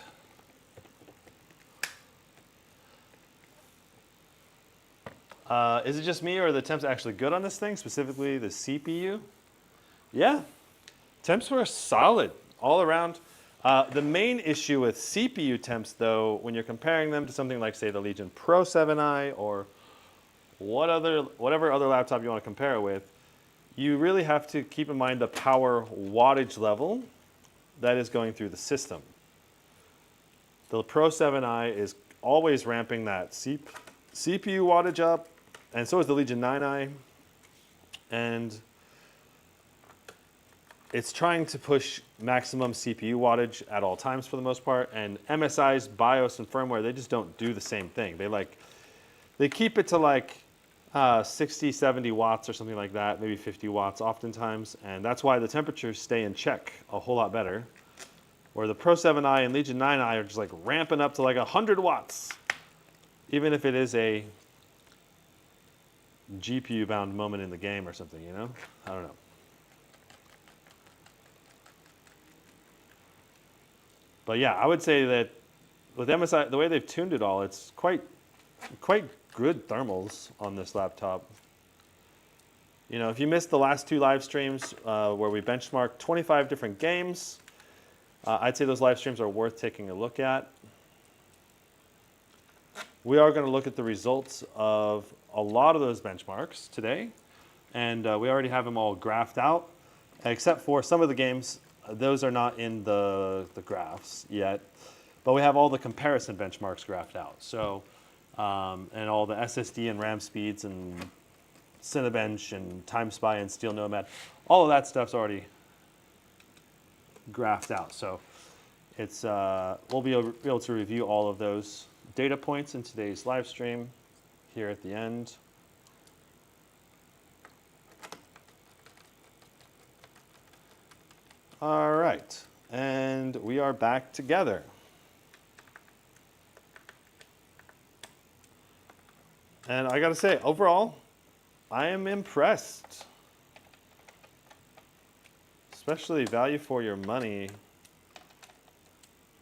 Speaker 1: Is it just me or are the temps actually good on this thing, specifically the CPU? Yeah, temps were solid all around. The main issue with CPU temps, though, when you're comparing them to something like, say, the Legion Pro 7i or whatever other laptop you want to compare it with, you really have to keep in mind the power wattage level that is going through the system. The Pro 7i is always ramping that CPU wattage up, and so is the Legion 9i. And it's trying to push maximum CPU wattage at all times for the most part. And MSI's BIOS and firmware, they just don't do the same thing. They keep it to like 60, 70 watts or something like that, maybe 50 watts oftentimes. And that's why the temperatures stay in check a whole lot better. Where the Pro 7i and Legion 9i are just like ramping up to like 100 watts, even if it is a GPU-bound moment in the game or something, you know? I don't know. But yeah, I would say that with MSI, the way they've tuned it all, it's quite good thermals on this laptop. You know, if you missed the last 2 live streams where we benchmarked 25 different games, I'd say those live streams are worth taking a look at. We are going to look at the results of a lot of those benchmarks today, and we already have them all graphed out, except for some of the games. Those are not in the graphs yet, but we have all the comparison benchmarks graphed out. So, and all the SSD and RAM speeds and Cinebench and TimeSpy and Steel Nomad, all of that stuff's already graphed out. So it's we'll be able to review all of those data points in today's live stream here at the end. All right, and we are back together. And I gotta say, overall, I am impressed. Especially value for your money.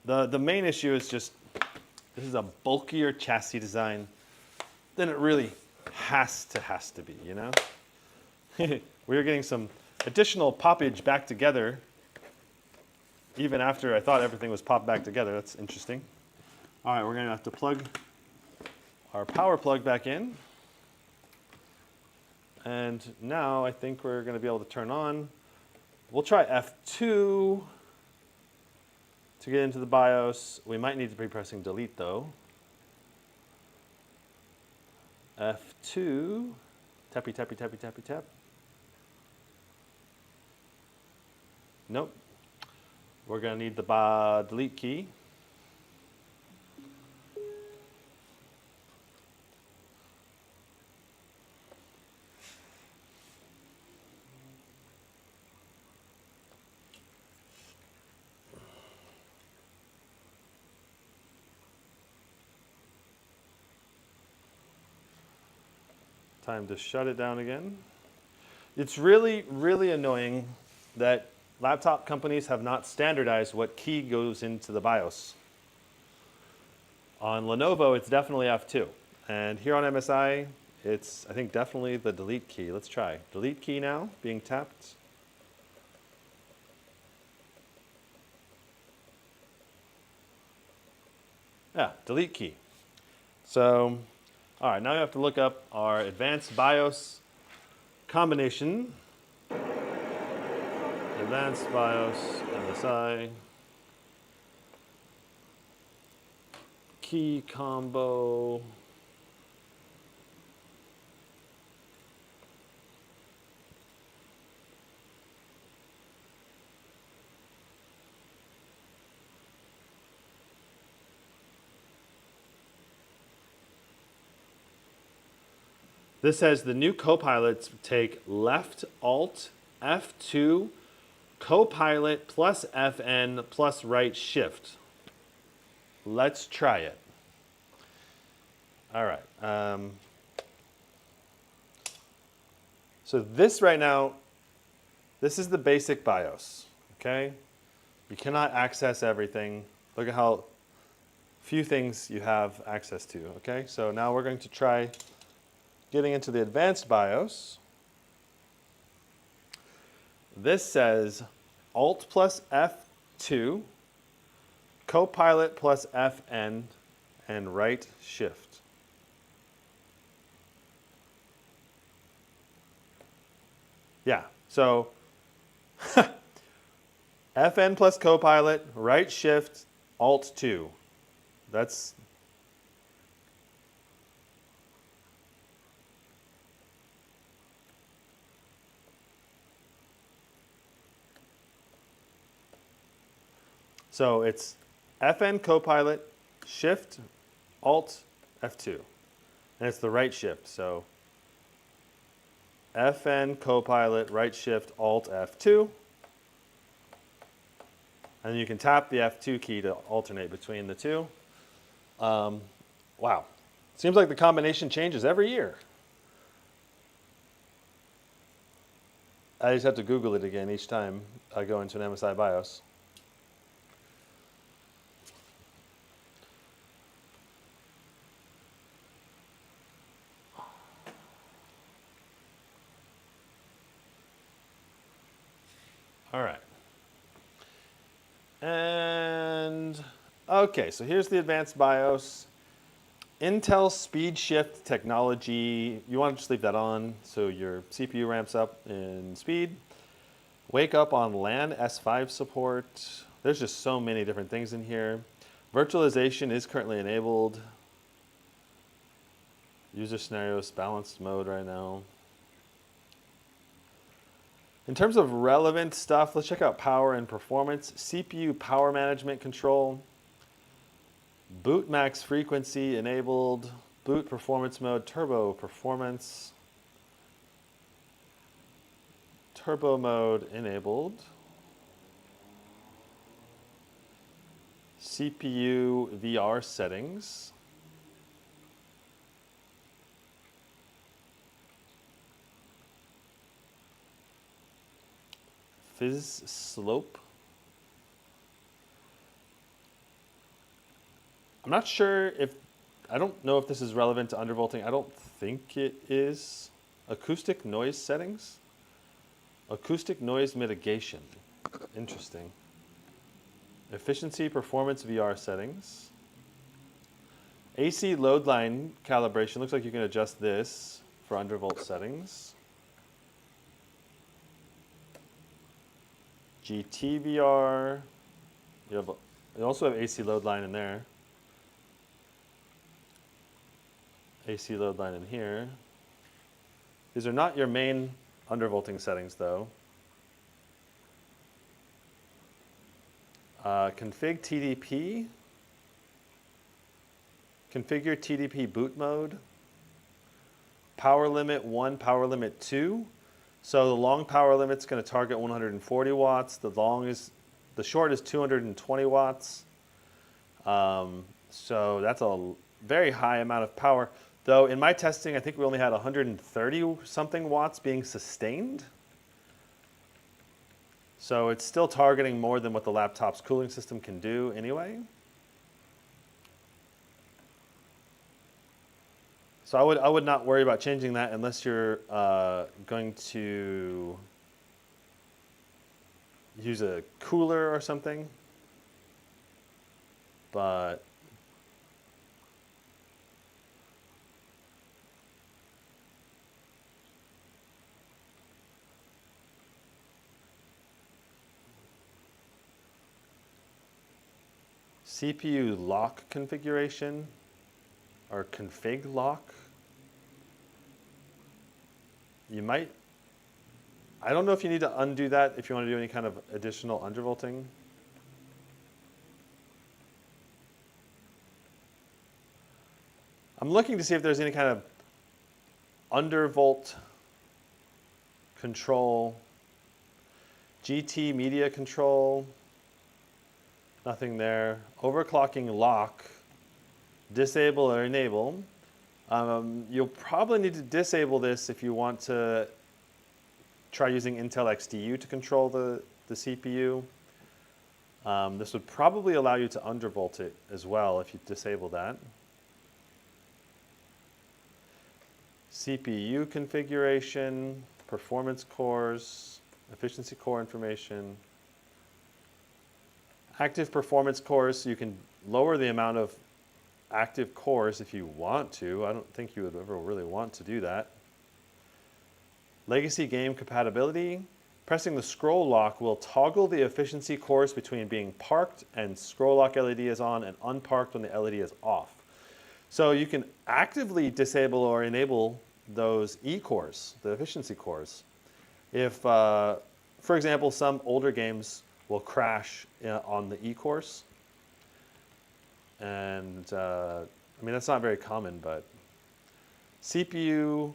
Speaker 1: The main issue is just, this is a bulkier chassis design than it really has to be, you know? We're getting some additional poppage back together, even after I thought everything was popped back together. That's interesting. All right, we're gonna have to plug our power plug back in. And now I think we're gonna be able to turn on. We'll try F2 to get into the BIOS. We might need to be pressing delete though. F2, tappy, tappy, tappy, tappy, tap. Nope. We're gonna need the delete key. Time to shut it down again. It's really, really annoying that laptop companies have not standardized what key goes into the BIOS. On Lenovo, it's definitely F2. And here on MSI, it's, I think, definitely the delete key. Let's try. Delete key now, being tapped. Yeah, delete key. So, all right, now we have to look up our advanced BIOS combination. Advanced BIOS, MSI. Key combo. This says the new copilots take left Alt F2 Copilot plus FN plus right Shift. Let's try it. All right. So this right now, this is the basic BIOS, okay? You cannot access everything. Look at how few things you have access to, okay? So now we're going to try getting into the advanced BIOS. This says Alt plus F2, Copilot plus FN, and right Shift. Yeah, so FN plus Copilot, right Shift, Alt 2. That's so it's FN Copilot, Shift, Alt, F2. And it's the right shift. So FN Copilot, right shift, Alt, F2. And you can tap the F2 key to alternate between the two. Wow. Seems like the combination changes every year. I just have to Google it again each time I go into an MSI BIOS. All right. And okay, so here's the advanced BIOS. Intel speed shift technology. You want to just leave that on so your CPU ramps up in speed. Wake up on LAN S5 support. There's just so many different things in here. Virtualization is currently enabled. User scenarios balanced mode right now. In terms of relevant stuff, let's check out power and performance. CPU power management control. Boot max frequency enabled. Boot performance mode, turbo performance. Turbo mode enabled. CPU VR settings. fizz slope. I'm not sure if, I don't know if this is relevant to undervolting. I don't think it is. Acoustic noise settings. Acoustic noise mitigation. Interesting. Efficiency performance VR settings. AC load line calibration. Looks like you can adjust this for undervolt settings. GT VR. You also have AC load line in there. AC load line in here. These are not your main undervolting settings though. Config TDP. Configure TDP boot mode. Power limit 1, power limit 2. So the long power limit's going to target 140 watts. The short is 220 watts. So that's a very high amount of power. Though in my testing, I think we only had 130 something watts being sustained. So it's still targeting more than what the laptop's cooling system can do anyway. So I would not worry about changing that unless you're going to use a cooler or something. But CPU lock configuration or config lock. You might, I don't know if you need to undo that if you want to do any kind of additional undervolting. I'm looking to see if there's any kind of undervolt control, GT media control, nothing there. Overclocking lock, disable or enable. You'll probably need to disable this if you want to try using Intel XDU to control the CPU. This would probably allow you to undervolt it as well if you disable that. CPU configuration, performance cores, efficiency core information. Active performance cores, you can lower the amount of active cores if you want to. I don't think you would ever really want to do that. Legacy game compatibility. Pressing the scroll lock will toggle the efficiency cores between being parked and scroll lock LED is on and unparked when the LED is off. So you can actively disable or enable those E cores, the efficiency cores. If, for example, some older games will crash on the E cores. And I mean, that's not very common, but CPU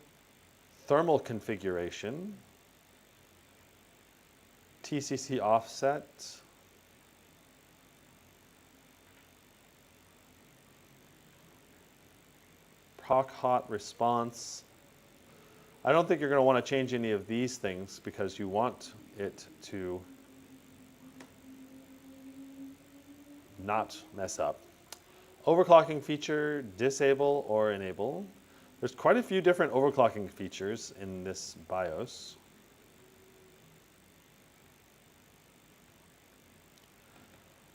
Speaker 1: thermal configuration, TCC offset, proc hot response. I don't think you're going to want to change any of these things because you want it to not mess up. Overclocking feature, disable or enable. There's quite a few different overclocking features in this BIOS.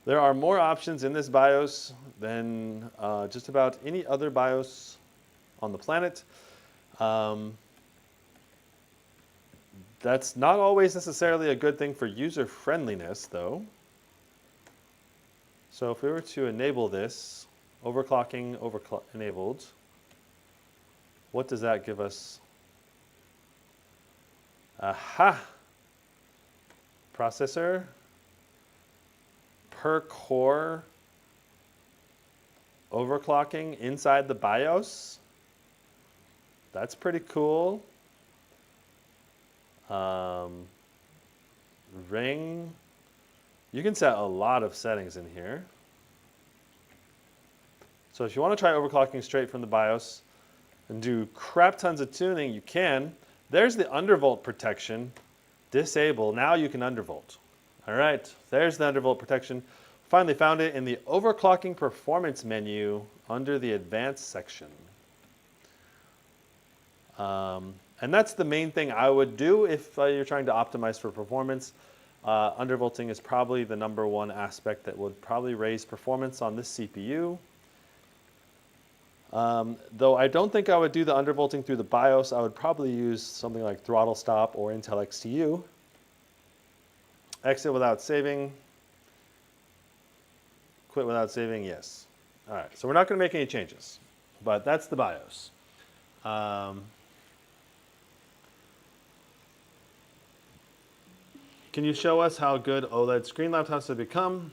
Speaker 1: There are more options in this BIOS than just about any other BIOS on the planet. That's not always necessarily a good thing for user friendliness, though. So if we were to enable this, overclocking enabled, what does that give us? Aha! Processor per core overclocking inside the BIOS. That's pretty cool. Ring. You can set a lot of settings in here. So if you want to try overclocking straight from the BIOS and do crap tons of tuning, you can. There's the undervolt protection. Disable. Now you can undervolt. All right, there's the undervolt protection. Finally found it in the overclocking performance menu under the advanced section. And that's the main thing I would do if you're trying to optimize for performance. Undervolting is probably the #1 aspect that would probably raise performance on this CPU. Though I don't think I would do the undervolting through the BIOS. I would probably use something like throttle stop or Intel XTU. Exit without saving. Quit without saving, yes. All right, so we're not going to make any changes, but that's the BIOS. Can you show us how good OLED screen laptops have become?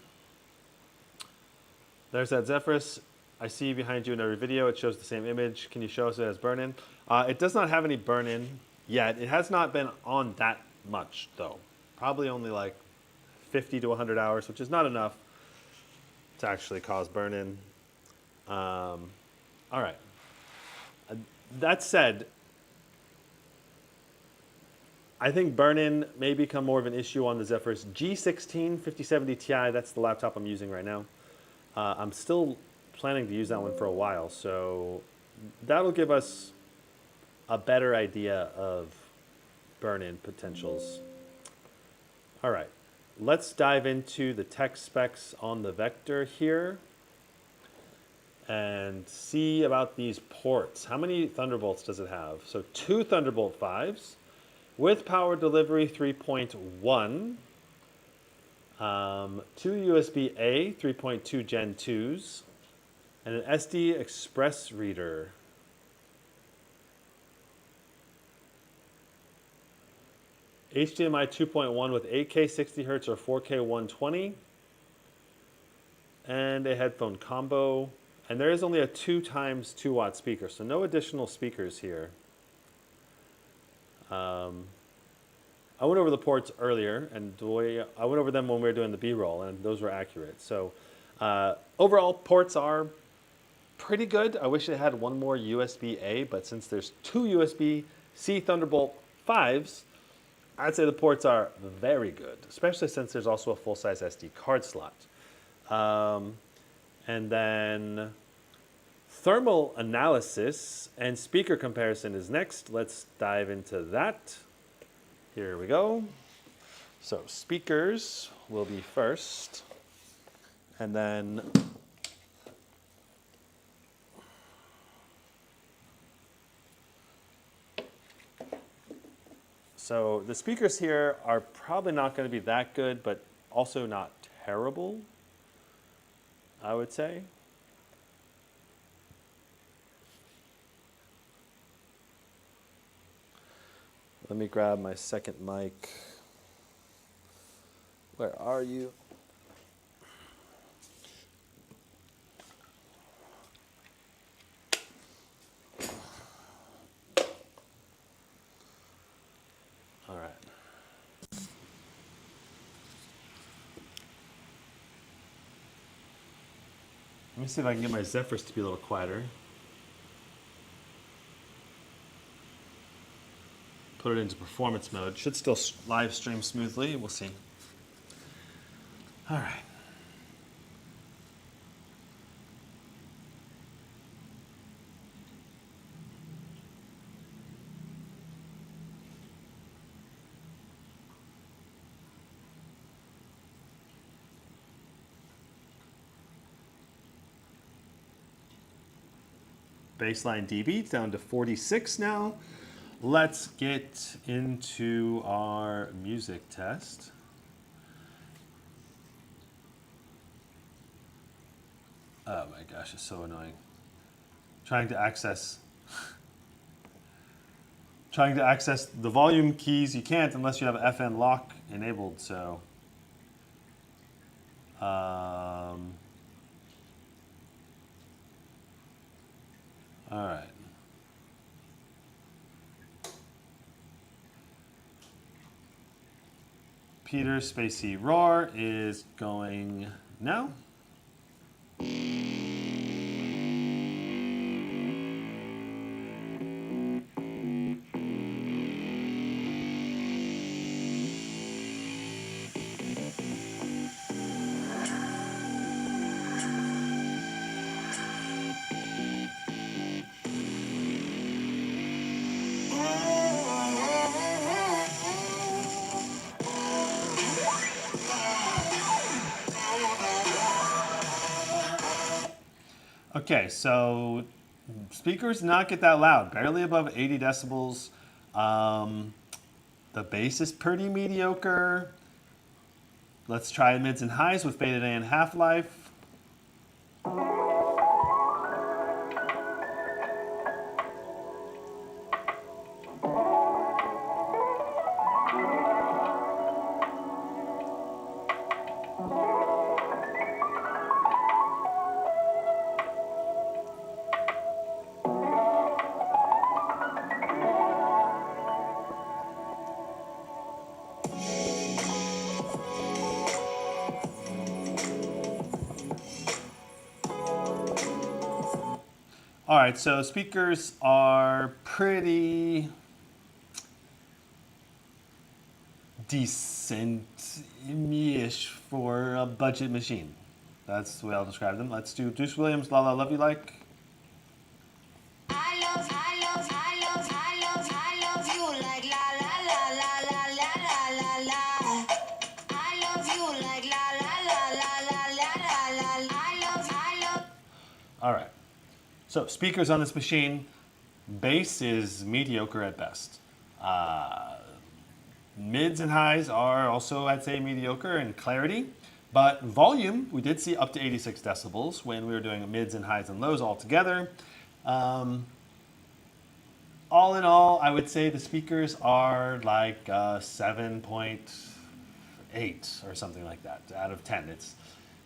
Speaker 1: There's that Zephyrus. I see behind you in every video. It shows the same image. Can you show us it has burn-in? It does not have any burn-in yet. It has not been on that much, though. Probably only like 50 to 100 hours, which is not enough to actually cause burn-in. All right. That said, I think burn-in may become more of an issue on the Zephyrus G16 5070 Ti. That's the laptop I'm using right now. I'm still planning to use that one for a while, so that'll give us a better idea of burn-in potentials. All right, let's dive into the tech specs on the Vector here and see about these ports. How many Thunderbolts does it have? So 2 Thunderbolt 5s. With power delivery 3.1, 2 USB-A 3.2 Gen 2s, and an SD Express reader. HDMI 2.1 with 8K 60 Hz or 4K 120, and a headphone combo. And there is only a 2 times 2 watt speaker, so no additional speakers here. I went over the ports earlier, and I went over them when we were doing the B-roll, and those were accurate. So overall, ports are pretty good. I wish it had one more USB-A, but since there's 2 USB-C Thunderbolt 5s, I'd say the ports are very good, especially since there's also a full-size SD card slot. And then thermal analysis and speaker comparison is next. Let's dive into that. Here we go. So speakers will be first, and then so the speakers here are probably not going to be that good, but also not terrible, I would say. Let me grab my second mic. Where are you? All right. Let me see if I can get my Zephyrus to be a little quieter. Put it into performance mode. Should still live stream smoothly. We'll see. All right. Baseline dB down to 46 now. Let's get into our music test. Oh my gosh, it's so annoying. Trying to access the volume keys. You can't unless you have FN lock enabled, so. All right. Peter Spacey Roar is going now. Okay, so speakers not get that loud, barely above 80 decibels. The bass is pretty mediocre. Let's try mids and highs with faded A and half-life. All right, so speakers are pretty decent-ish for a budget machine. That's the way I'll describe them. Let's do Deuce Williams, La La Love You Like.
Speaker 2: I love you like la la la la la la la la. I love you like la la la la la la la la. I love.
Speaker 1: All right. So speakers on this machine, bass is mediocre at best. Mids and highs are also, I'd say, mediocre in clarity. But volume, we did see up to 86 decibels when we were doing mids and highs and lows all together. All in all, I would say the speakers are like 7.8 or something like that out of 10. It's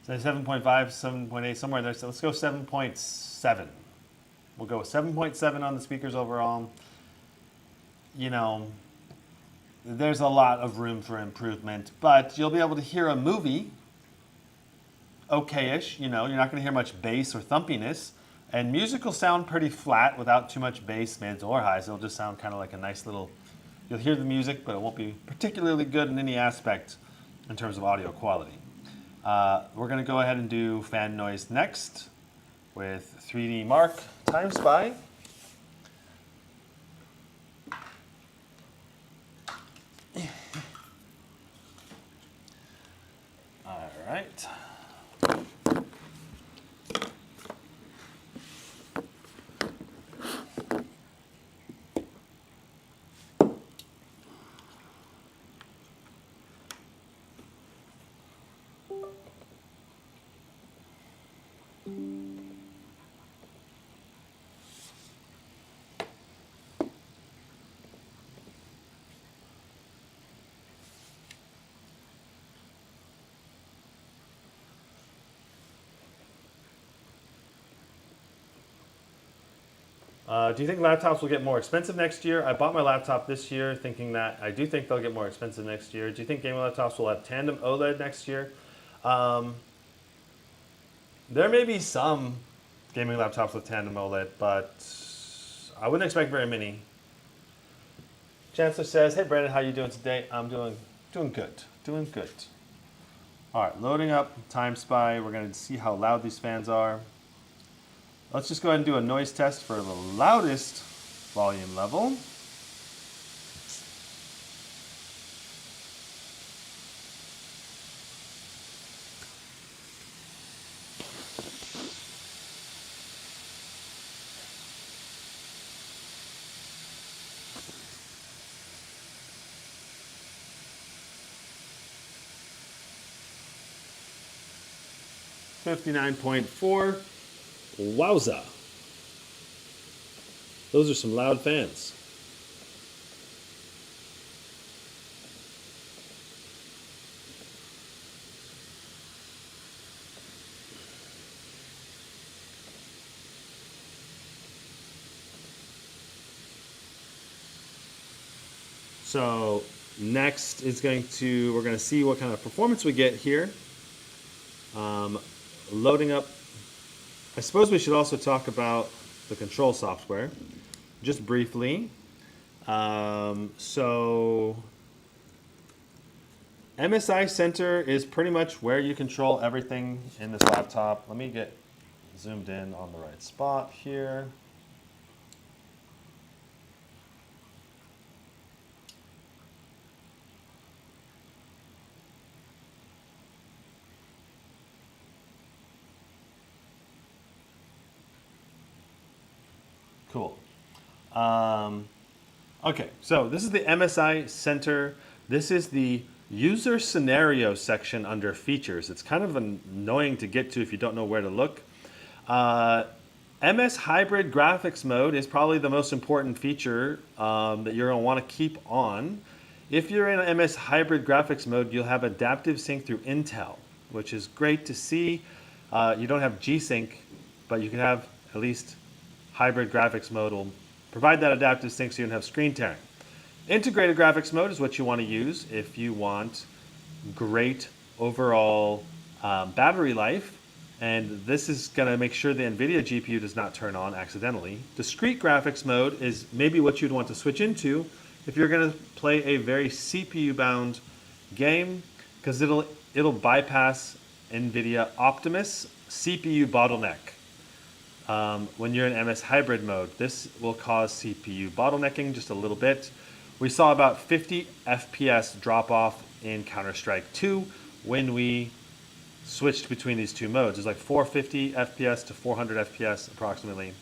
Speaker 1: 7.5, 7.8, somewhere there. So let's go 7.7. We'll go with 7.7 on the speakers overall. You know, there's a lot of room for improvement, but you'll be able to hear a movie okay-ish. You know, you're not going to hear much bass or thumpiness. And music will sound pretty flat without too much bass, mids, or highs. It'll just sound kind of like a nice little... You'll hear the music, but it won't be particularly good in any aspect in terms of audio quality. We're going to go ahead and do fan noise next with 3D Mark Time Spy. All right. Do you think laptops will get more expensive next year? I bought my laptop this year thinking that I do think they'll get more expensive next year. Do you think gaming laptops will have tandem OLED next year? There may be some gaming laptops with tandem OLED, but I wouldn't expect very many. Chancellor says, "Hey Brandon, how you doing today?" I'm doing good. All right, loading up Time Spy. We're going to see how loud these fans are. Let's just go ahead and do a noise test for the loudest volume level. $59.4. Wowza. Those are some loud fans. So next is we're going to see what kind of performance we get here. Loading up. I suppose we should also talk about the control software, just briefly. So MSI Center is pretty much where you control everything in this laptop. Let me get zoomed in on the right spot here. Cool. Okay, so this is the MSI Center. This is the user scenario section under features. It's kind of annoying to get to if you don't know where to look. MS Hybrid Graphics Mode is probably the most important feature that you're going to want to keep on. If you're in MS Hybrid Graphics Mode, you'll have adaptive sync through Intel, which is great to see. You don't have G-Sync, but you can have at least Hybrid Graphics Mode will provide that adaptive sync so you don't have screen tearing. Integrated Graphics Mode is what you want to use if you want great overall battery life. And this is going to make sure the NVIDIA GPU does not turn on accidentally. Discrete Graphics Mode is maybe what you'd want to switch into if you're going to play a very CPU-bound game, because it'll bypass NVIDIA Optimus CPU bottleneck. When you're in MS Hybrid mode, this will cause CPU bottlenecking just a little bit. We saw about 50 FPS drop off in Counter-Strike 2 when we switched between these two modes. It's like 450 FPS to 400 FPS approximately.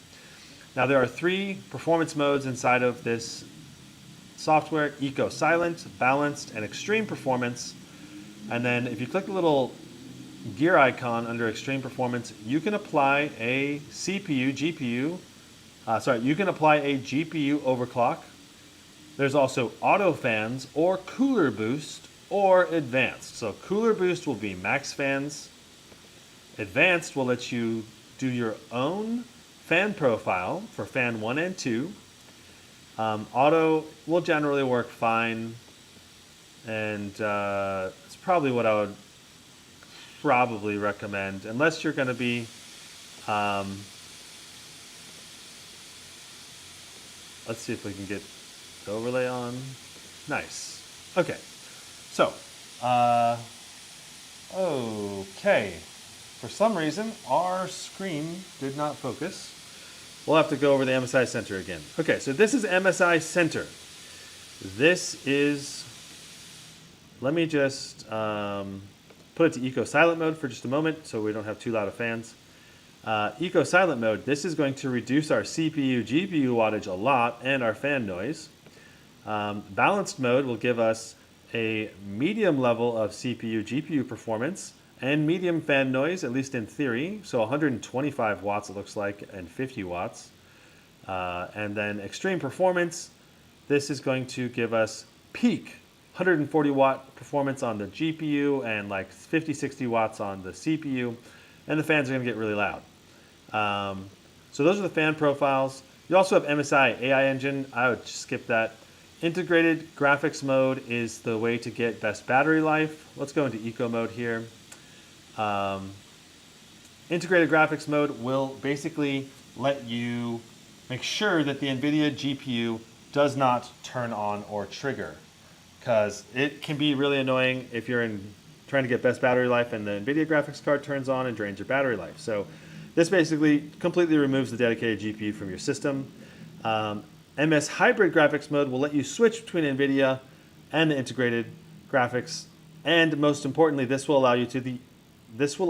Speaker 1: Now there are 3 performance modes inside of this software: Eco Silent, Balanced, and Extreme Performance. And then if you click the little gear icon under Extreme Performance, you can apply a GPU overclock. There's also auto fans or cooler boost or advanced. So cooler boost will be max fans. Advanced will let you do your own fan profile for fan 1 and 2. Auto will generally work fine, and it's probably what I would probably recommend, unless you're going to be let's see if we can get the overlay on. Nice. Okay, so okay, for some reason our screen did not focus. We'll have to go over the MSI Center again. Okay, so this is MSI Center. This is, let me just put it to Eco Silent mode for just a moment so we don't have too loud of fans. Eco Silent mode, this is going to reduce our CPU, GPU wattage a lot and our fan noise. Balanced mode will give us a medium level of CPU, GPU performance and medium fan noise, at least in theory. So 125 watts it looks like, and 50 watts. And then extreme performance, this is going to give us peak 140 watt performance on the GPU and like 50, 60 watts on the CPU. And the fans are going to get really loud. So those are the fan profiles. You also have MSI AI Engine. I would skip that. Integrated graphics mode is the way to get best battery life. Let's go into eco mode here. Integrated graphics mode will basically let you make sure that the NVIDIA GPU does not turn on or trigger, because it can be really annoying if you're trying to get best battery life and the NVIDIA graphics card turns on and drains your battery life. So this basically completely removes the dedicated GPU from your system. MS Hybrid Graphics Mode will let you switch between NVIDIA and the integrated graphics, and most importantly, this will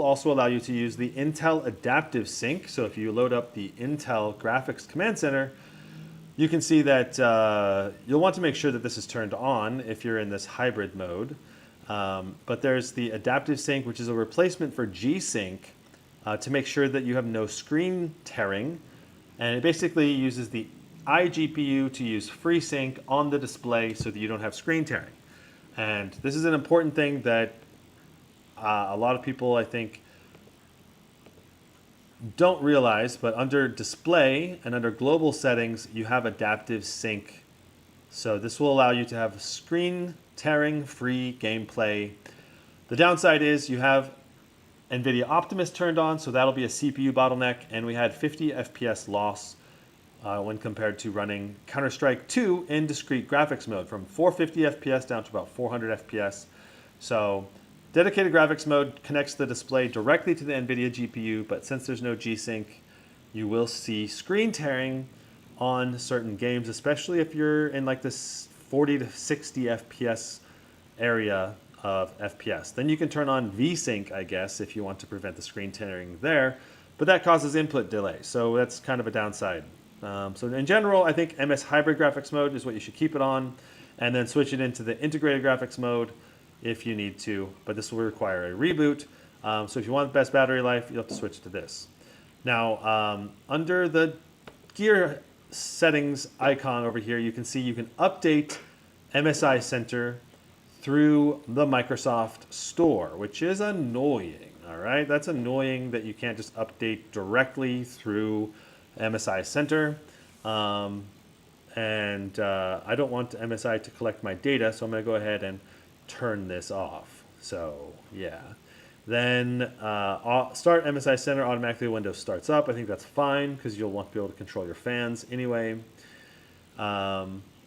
Speaker 1: also allow you to use the Intel Adaptive Sync. So if you load up the Intel Graphics Command Center, you can see that you'll want to make sure that this is turned on if you're in this hybrid mode. But there's the Adaptive Sync, which is a replacement for G-Sync to make sure that you have no screen tearing. And it basically uses the iGPU to use FreeSync on the display so that you don't have screen tearing. And this is an important thing that a lot of people, I think, don't realize, but under display and under global settings, you have adaptive sync. So this will allow you to have screen tearing free gameplay. The downside is you have NVIDIA Optimus turned on, so that'll be a CPU bottleneck, and we had 50 FPS loss when compared to running Counter-Strike 2 in discrete graphics mode, from 450 FPS down to about 400 FPS. So dedicated graphics mode connects the display directly to the NVIDIA GPU, but since there's no G-Sync, you will see screen tearing on certain games, especially if you're in like this 40 to 60 FPS area of FPS. Then you can turn on V-Sync, I guess, if you want to prevent the screen tearing there, but that causes input delay, so that's kind of a downside. So in general, I think MS Hybrid Graphics Mode is what you should keep it on, and then switch it into the Integrated Graphics Mode if you need to, but this will require a reboot. So if you want the best battery life, you'll have to switch to this. Now, under the gear settings icon over here, you can see you can update MSI Center through the Microsoft Store, which is annoying, all right? That's annoying that you can't just update directly through MSI Center. I don't want MSI to collect my data, so I'm gonna go ahead and turn this off. So yeah. Then start MSI Center, automatically Windows starts up. I think that's fine because you'll want to be able to control your fans anyway.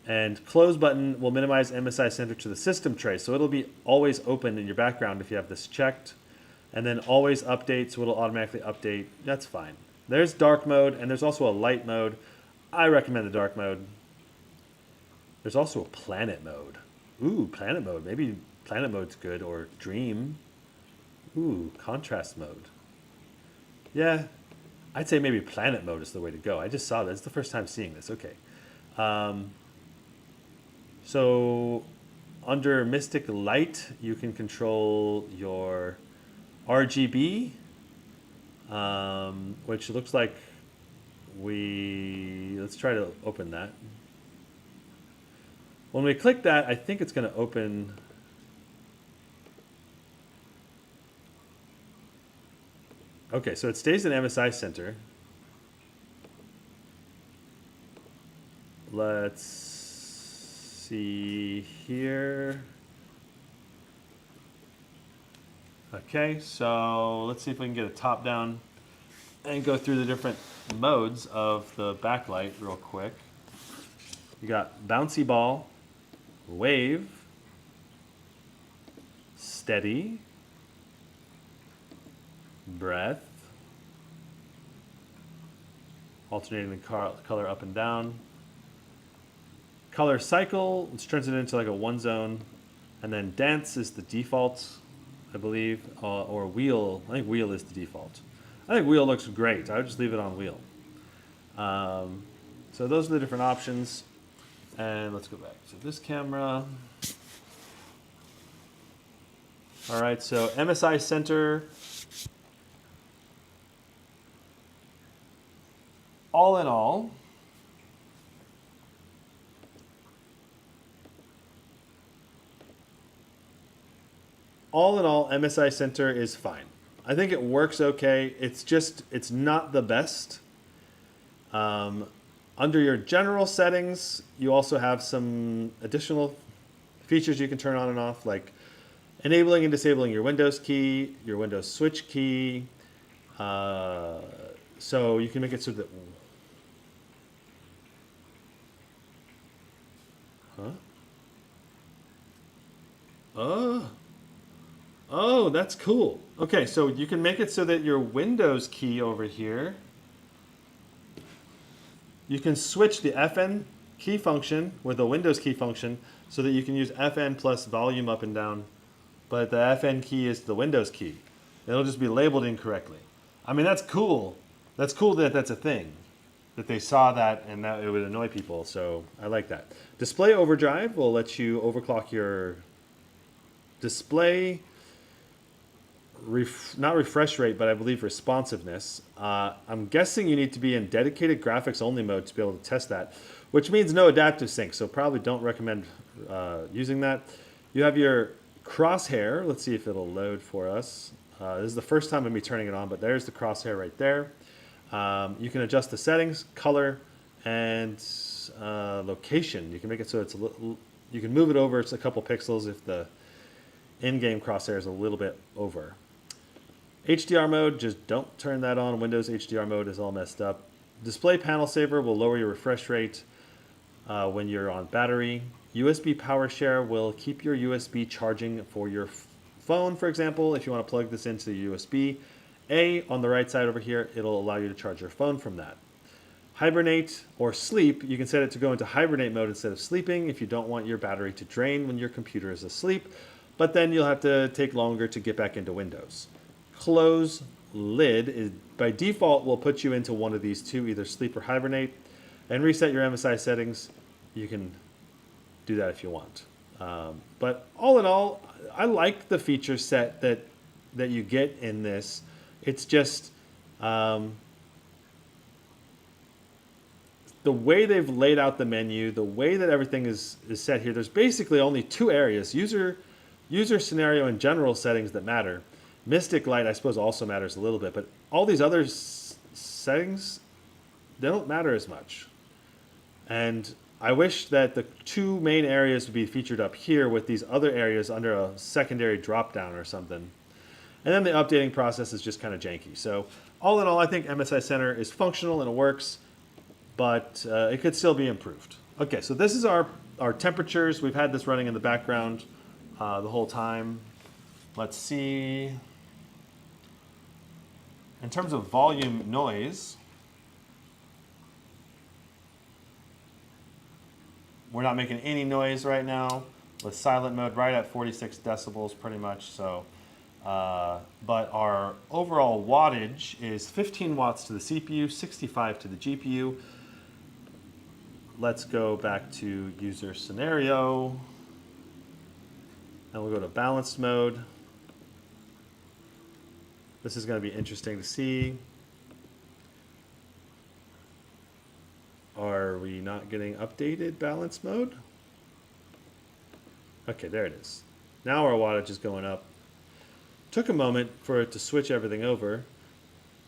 Speaker 1: And close button will minimize MSI Center to the system tray. So it'll be always open in your background if you have this checked. And then always update, so it'll automatically update. That's fine. There's dark mode, and there's also a light mode. I recommend the dark mode. There's also a planet mode. Ooh, planet mode. Maybe planet mode's good, or dream. Ooh, contrast mode. Yeah, I'd say maybe planet mode is the way to go. I just saw this. It's the first time seeing this. Okay. So under Mystic Light, you can control your RGB, which looks like let's try to open that. When we click that, I think it's going to open. Okay, so it stays in MSI Center. Let's see here. Okay, so let's see if we can get a top down and go through the different modes of the backlight real quick. You got bouncy ball, wave, steady, breath, alternating the color up and down, color cycle, which turns it into like a one zone, and then dance is the default, I believe, or wheel. I think wheel is the default. I think wheel looks great. I would just leave it on wheel. So those are the different options. And let's go back to this camera. All right, so MSI Center. All in all, MSI Center is fine. I think it works okay. It's not the best. Under your general settings, you also have some additional features you can turn on and off, like enabling and disabling your Windows key, your Windows switch key. So you can make it so that. Oh, that's cool. Okay, so you can make it so that your Windows key over here, you can switch the FN key function with the Windows key function so that you can use FN plus volume up and down, but the FN key is the Windows key. It'll just be labeled incorrectly. I mean, that's cool. That's cool that that's a thing, that they saw that and that it would annoy people, so I like that. Display overdrive will let you overclock your display, not refresh rate, but I believe responsiveness. I'm guessing you need to be in dedicated graphics only mode to be able to test that, which means no adaptive sync, so probably don't recommend using that. You have your crosshair. Let's see if it'll load for us. This is the first time I'm going to be turning it on, but there's the crosshair right there. You can adjust the settings, color, and location. You can make it so it's you can move it over. It's a couple pixels if the in-game crosshair is a little bit over. HDR mode, just don't turn that on. Windows HDR mode is all messed up. Display panel saver will lower your refresh rate when you're on battery. USB power share will keep your USB charging for your phone, for example. If you want to plug this into the USB A on the right side over here, it'll allow you to charge your phone from that. Hibernate or sleep, you can set it to go into hibernate mode instead of sleeping if you don't want your battery to drain when your computer is asleep, but then you'll have to take longer to get back into Windows. Close lid is by default will put you into one of these two, either sleep or hibernate. and reset your MSI settings, you can do that if you want. But all in all, I like the feature set that you get in this. It's just the way they've laid out the menu, the way that everything is set here. There's basically only two areas: user scenario and general settings that matter. Mystic Light, I suppose, also matters a little bit, but all these other settings, they don't matter as much. And I wish that the two main areas would be featured up here with these other areas under a secondary drop-down or something. And then the updating process is just kind of janky. So all in all, I think MSI Center is functional and it works, but it could still be improved. Okay, so this is our temperatures. We've had this running in the background the whole time. Let's see. In terms of volume noise, we're not making any noise right now with silent mode right at 46 decibels pretty much. So, but our overall wattage is 15 watts to the CPU, 65 to the GPU. Let's go back to user scenario. And we'll go to balanced mode. This is going to be interesting to see. Are we not getting updated balance mode? Okay, there it is. Now our wattage is going up. Took a moment for it to switch everything over,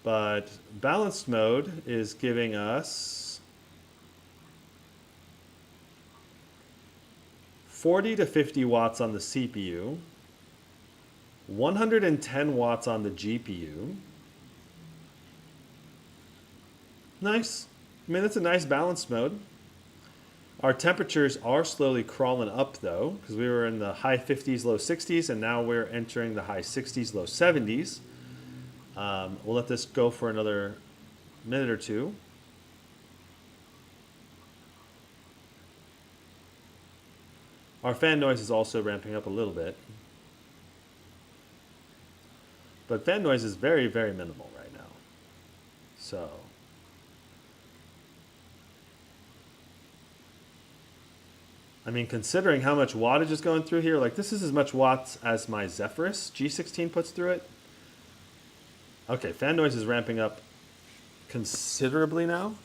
Speaker 1: but balanced mode is giving us 40 to 50 watts on the CPU, 110 watts on the GPU. Nice. I mean, that's a nice balanced mode. Our temperatures are slowly crawling up, though, because we were in the high 50s, low 60s, and now we're entering the high 60s, low 70s. We'll let this go for another minute or two. Our fan noise is also ramping up a little bit. But fan noise is very, very minimal right now. So I mean, considering how much wattage is going through here, like this is as much watts as my Zephyrus G16 puts through it. Okay, fan noise is ramping up considerably now.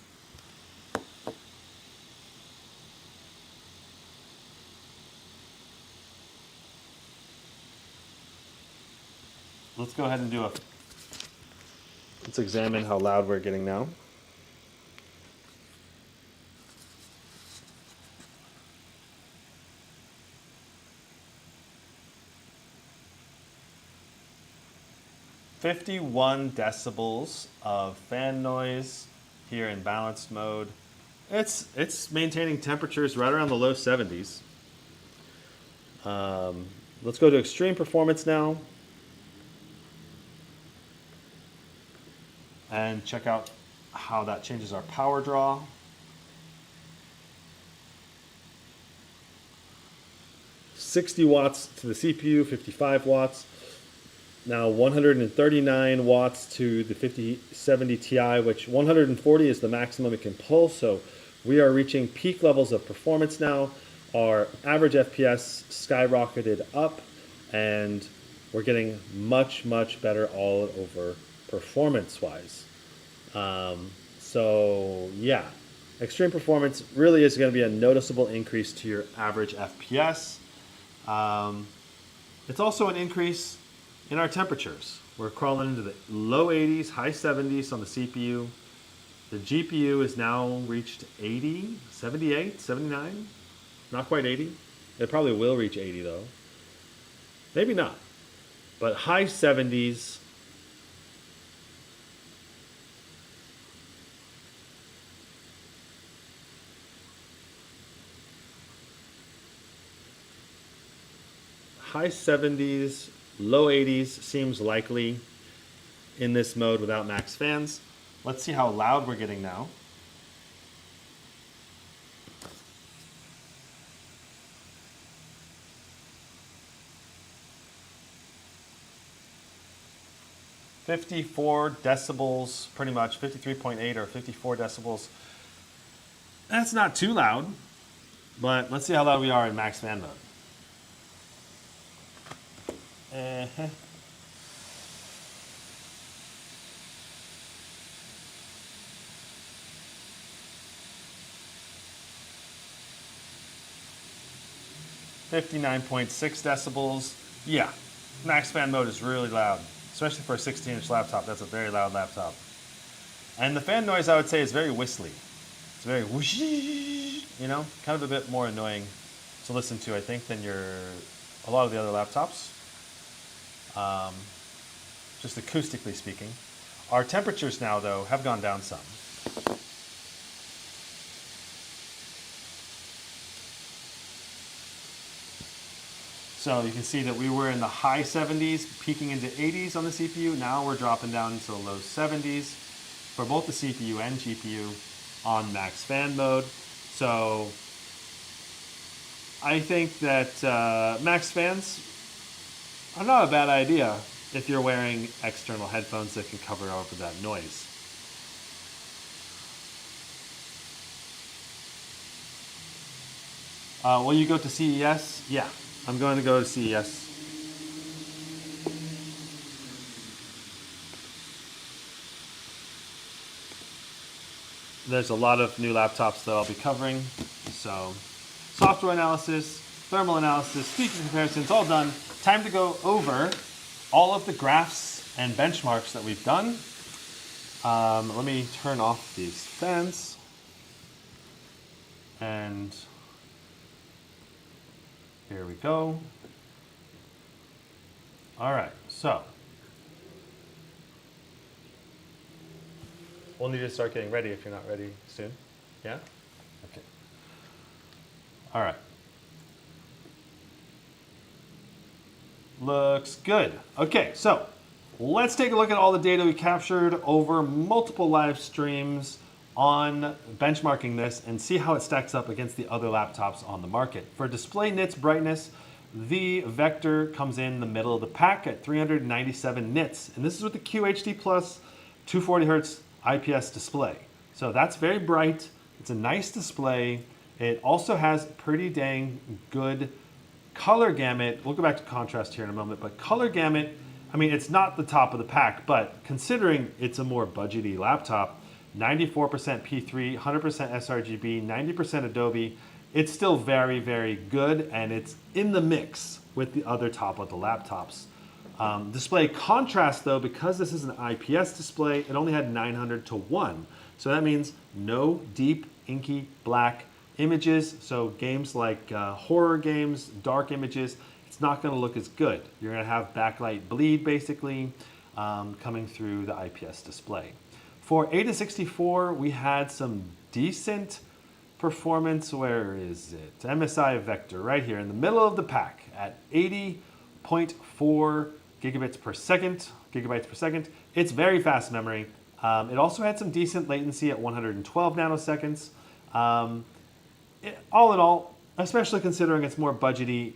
Speaker 1: Let's go ahead and let's examine how loud we're getting now. "51 decibels of fan noise here in balanced mode." It's maintaining temperatures right around the low 70s. Let's go to extreme performance now and check out how that changes our power draw. "60 watts to the CPU, 55 watts. Now 139 watts to the 5070 Ti, which 140 is the maximum it can pull. So we are reaching peak levels of performance now. Our average FPS skyrocketed up, and we're getting much, much better all over performance-wise. So yeah, extreme performance really is going to be a noticeable increase to your average FPS. It's also an increase in our temperatures. We're crawling into the low 80s, high 70s on the CPU. The GPU has now reached 80, 78, 79, not quite 80. It probably will reach 80 though. Maybe not, but high 70s. High 70s, low 80s seems likely in this mode without max fans. Let's see how loud we're getting now. "54 decibels, pretty much 53.8 or 54 decibels. That's not too loud, but let's see how loud we are in max fan mode. Uh-huh. .6 decibels. Yeah, max fan mode is really loud, especially for a 16-inch laptop. That's a very loud laptop. And the fan noise, I would say, is very whistly. It's very whoosh, you know, kind of a bit more annoying to listen to, I think, than a lot of the other laptops. Just acoustically speaking. Our temperatures now, though, have gone down some. So you can see that we were in the high 70s, peaking into 80s on the CPU. Now we're dropping down into the low 70s for both the CPU and GPU on max fan mode. So I think that max fans are not a bad idea if you're wearing external headphones that can cover over that noise. Will you go to CES? Yeah, I'm going to go to CES. There's a lot of new laptops that I'll be covering. So, software analysis, thermal analysis, feature comparisons, all done. Time to go over all of the graphs and benchmarks that we've done. Let me turn off these fans. And here we go. All right, so we'll need to start getting ready if you're not ready soon. Yeah? Okay. All right. Looks good. Okay, so let's take a look at all the data we captured over multiple live streams on benchmarking this and see how it stacks up against the other laptops on the market. For display nits brightness, the Vector comes in the middle of the pack at 397 nits, and this is with the QHD Plus 240 Hertz IPS display. So that's very bright. It's a nice display. It also has pretty dang good color gamut. We'll go back to contrast here in a moment, but color gamut, I mean, it's not the top of the pack, but considering it's a more budgety laptop, 94% P3, 100% sRGB, 90% Adobe, it's still very, very good, and it's in the mix with the other top of the laptops. Display contrast, though, because this is an IPS display, it only had 900 to 1. So that means no deep, inky, black images. So games like horror games, dark images, it's not going to look as good. You're going to have backlight bleed, basically, coming through the IPS display. For Ada64, we had some decent performance. Where is it? MSI Vector, right here in the middle of the pack at 80.4 gigabytes per second. It's very fast memory. It also had some decent latency at 112 nanoseconds. All in all, especially considering it's more budgety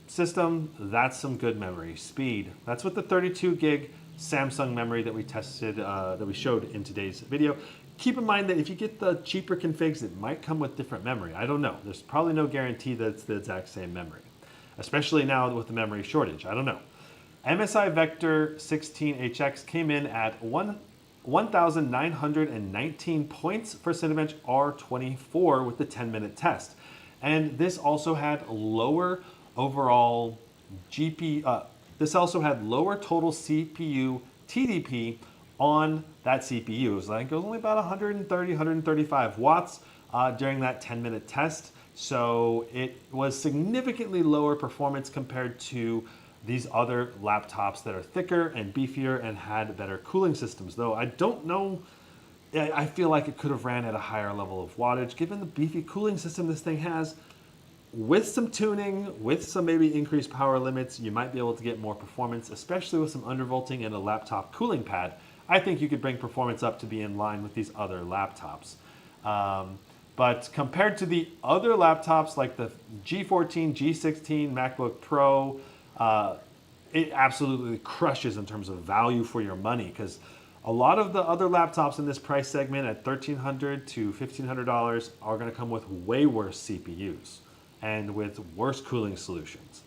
Speaker 1: system, that's some good memory speed. That's with the 32 gig Samsung memory that we tested, that we showed in today's video. Keep in mind that if you get the cheaper configs, it might come with different memory. I don't know. There's probably no guarantee that it's the exact same memory, especially now with the memory shortage. I don't know. MSI Vector 16HX came in at 1,919 points for Cinebench R24 with the 10-minute test. And this also had lower overall this also had lower total CPU TDP on that CPU. So I think it was only about 130, 135 watts during that 10-minute test. So it was significantly lower performance compared to these other laptops that are thicker and beefier and had better cooling systems. Though I don't know, I feel like it could have ran at a higher level of wattage given the beefy cooling system this thing has. With some tuning, with some maybe increased power limits, you might be able to get more performance, especially with some undervolting and a laptop cooling pad. I think you could bring performance up to be in line with these other laptops. But compared to the other laptops like the G14, G16, MacBook Pro, it absolutely crushes in terms of value for your money, because A lot of the other laptops in this price segment at $1,300 to $1,500 are going to come with way worse CPUs and with worse cooling solutions.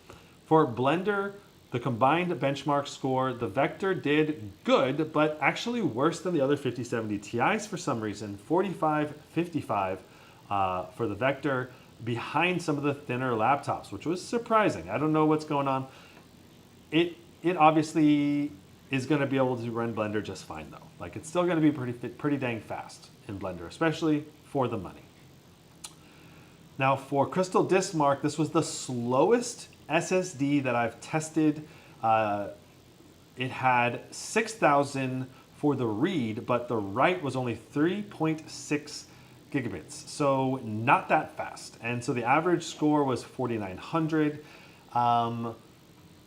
Speaker 1: For Blender, the combined benchmark score, the Vector did good, but actually worse than the other 5070 Ti's for some reason. 4555 for the Vector, behind some of the thinner laptops, which was surprising. I don't know what's going on. It obviously is going to be able to run Blender just fine though. Like it's still going to be pretty dang fast in Blender, especially for the money. Now for CrystalDiskMark, this was the slowest SSD that I've tested. It had 6,000 for the read, but the write was only 3.6 gigabits, so not that fast. And so the average score was 4,900.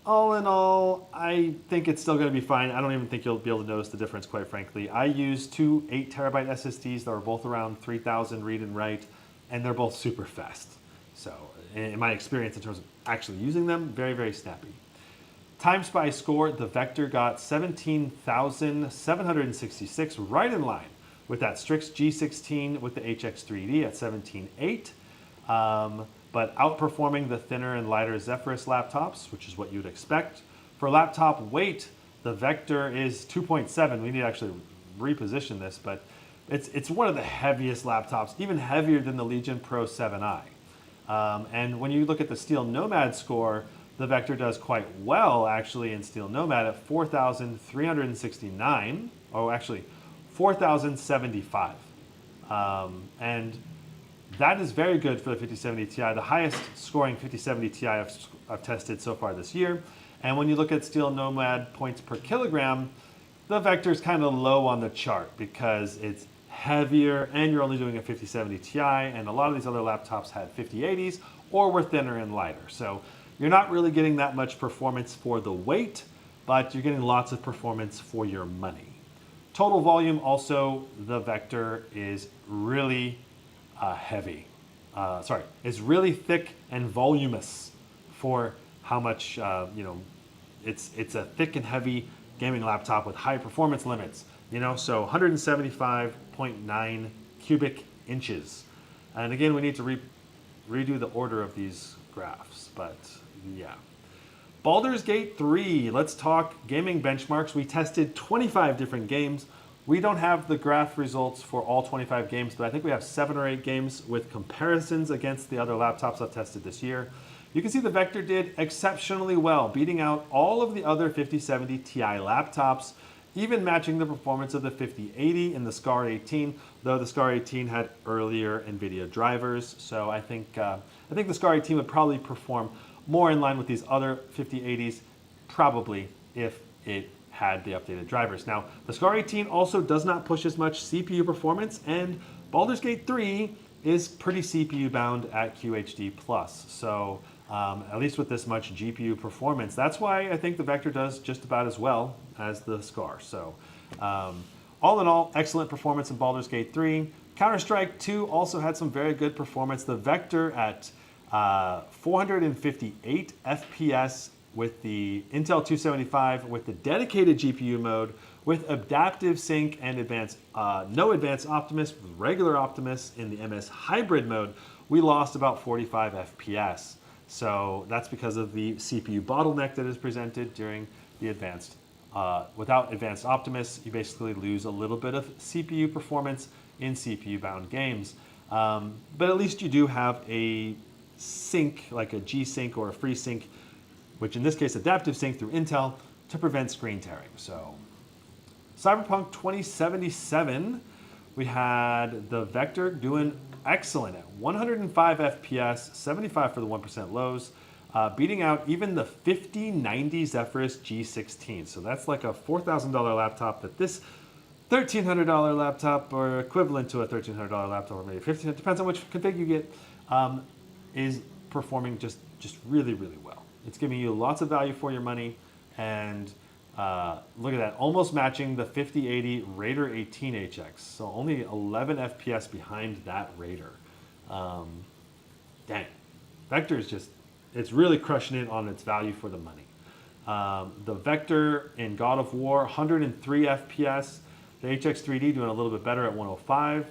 Speaker 1: All in all, I think it's still going to be fine. I don't even think you'll be able to notice the difference, quite frankly. I used two 8 terabyte SSDs that were both around 3,000 read and write, and they're both super fast. So in my experience in terms of actually using them, very, very snappy. TimeSpy score, the Vector got 17,766, right in line with that Strix G16 with the HX3D at 17.8. But outperforming the thinner and lighter Zephyrus laptops, which is what you'd expect. For laptop weight, the Vector is 2.7. We need to actually reposition this, but it's one of the heaviest laptops, even heavier than the Legion Pro 7i. And when you look at the Steel Nomad score, the Vector does quite well actually in Steel Nomad at 4,369, oh actually 4,075. And that is very good for the 5070 Ti, the highest scoring 5070 Ti I've tested so far this year. And when you look at Steel Nomad points per kilogram, the Vector is kind of low on the chart because it's heavier and you're only doing a 5070 Ti, and a lot of these other laptops had 5080s or were thinner and lighter. So you're not really getting that much performance for the weight, but you're getting lots of performance for your money. Total volume also, the Vector is really heavy. It's really thick and voluminous for how much, it's a thick and heavy gaming laptop with high performance limits, so 175.9 cubic inches. And again, we need to redo the order of these graphs, but yeah. Baldur's Gate 3, let's talk gaming benchmarks. We tested 25 different games. We don't have the graph results for all 25 games, but I think we have 7 or 8 games with comparisons against the other laptops I've tested this year. You can see the Vector did exceptionally well, beating out all of the other 5070 Ti laptops, even matching the performance of the 5080 and the Scar 18, though the Scar 18 had earlier NVIDIA drivers. So I think the Scar 18 would probably perform more in line with these other 5080s, probably if it had the updated drivers. Now, the Scar 18 also does not push as much CPU performance, and Baldur's Gate 3 is pretty CPU bound at QHD+. So at least with this much GPU performance, that's why I think the Vector does just about as well as the Scar. So all in all, excellent performance in Baldur's Gate 3. Counter-Strike 2 also had some very good performance. The Vector at 458 FPS with the Intel 275 with the dedicated GPU mode with adaptive sync and no advanced Optimus, with regular Optimus in the MS hybrid mode, we lost about 45 FPS. So that's because of the CPU bottleneck that is presented during the advanced. Without advanced Optimus, you basically lose a little bit of CPU performance in CPU-bound games. But at least you do have a sync, like a G-Sync or a FreeSync, which in this case adaptive sync through Intel to prevent screen tearing. So Cyberpunk 2077, we had the Vector doing excellent at 105 FPS, 75 for the 1% lows, beating out even the 5090 Zephyrus G16. So that's like a $4,000 laptop that this $1,300 laptop, or equivalent to a $1,300 laptop, or maybe $1,500, depends on which config you get, is performing just really, really well. It's giving you lots of value for your money, and look at that, almost matching the 5080 Raider 18HX, so only 11 FPS behind that Raider. Dang, Vector is it's really crushing it on its value for the money. The Vector in God of War, 103 FPS, The HX3D doing a little bit better at 105.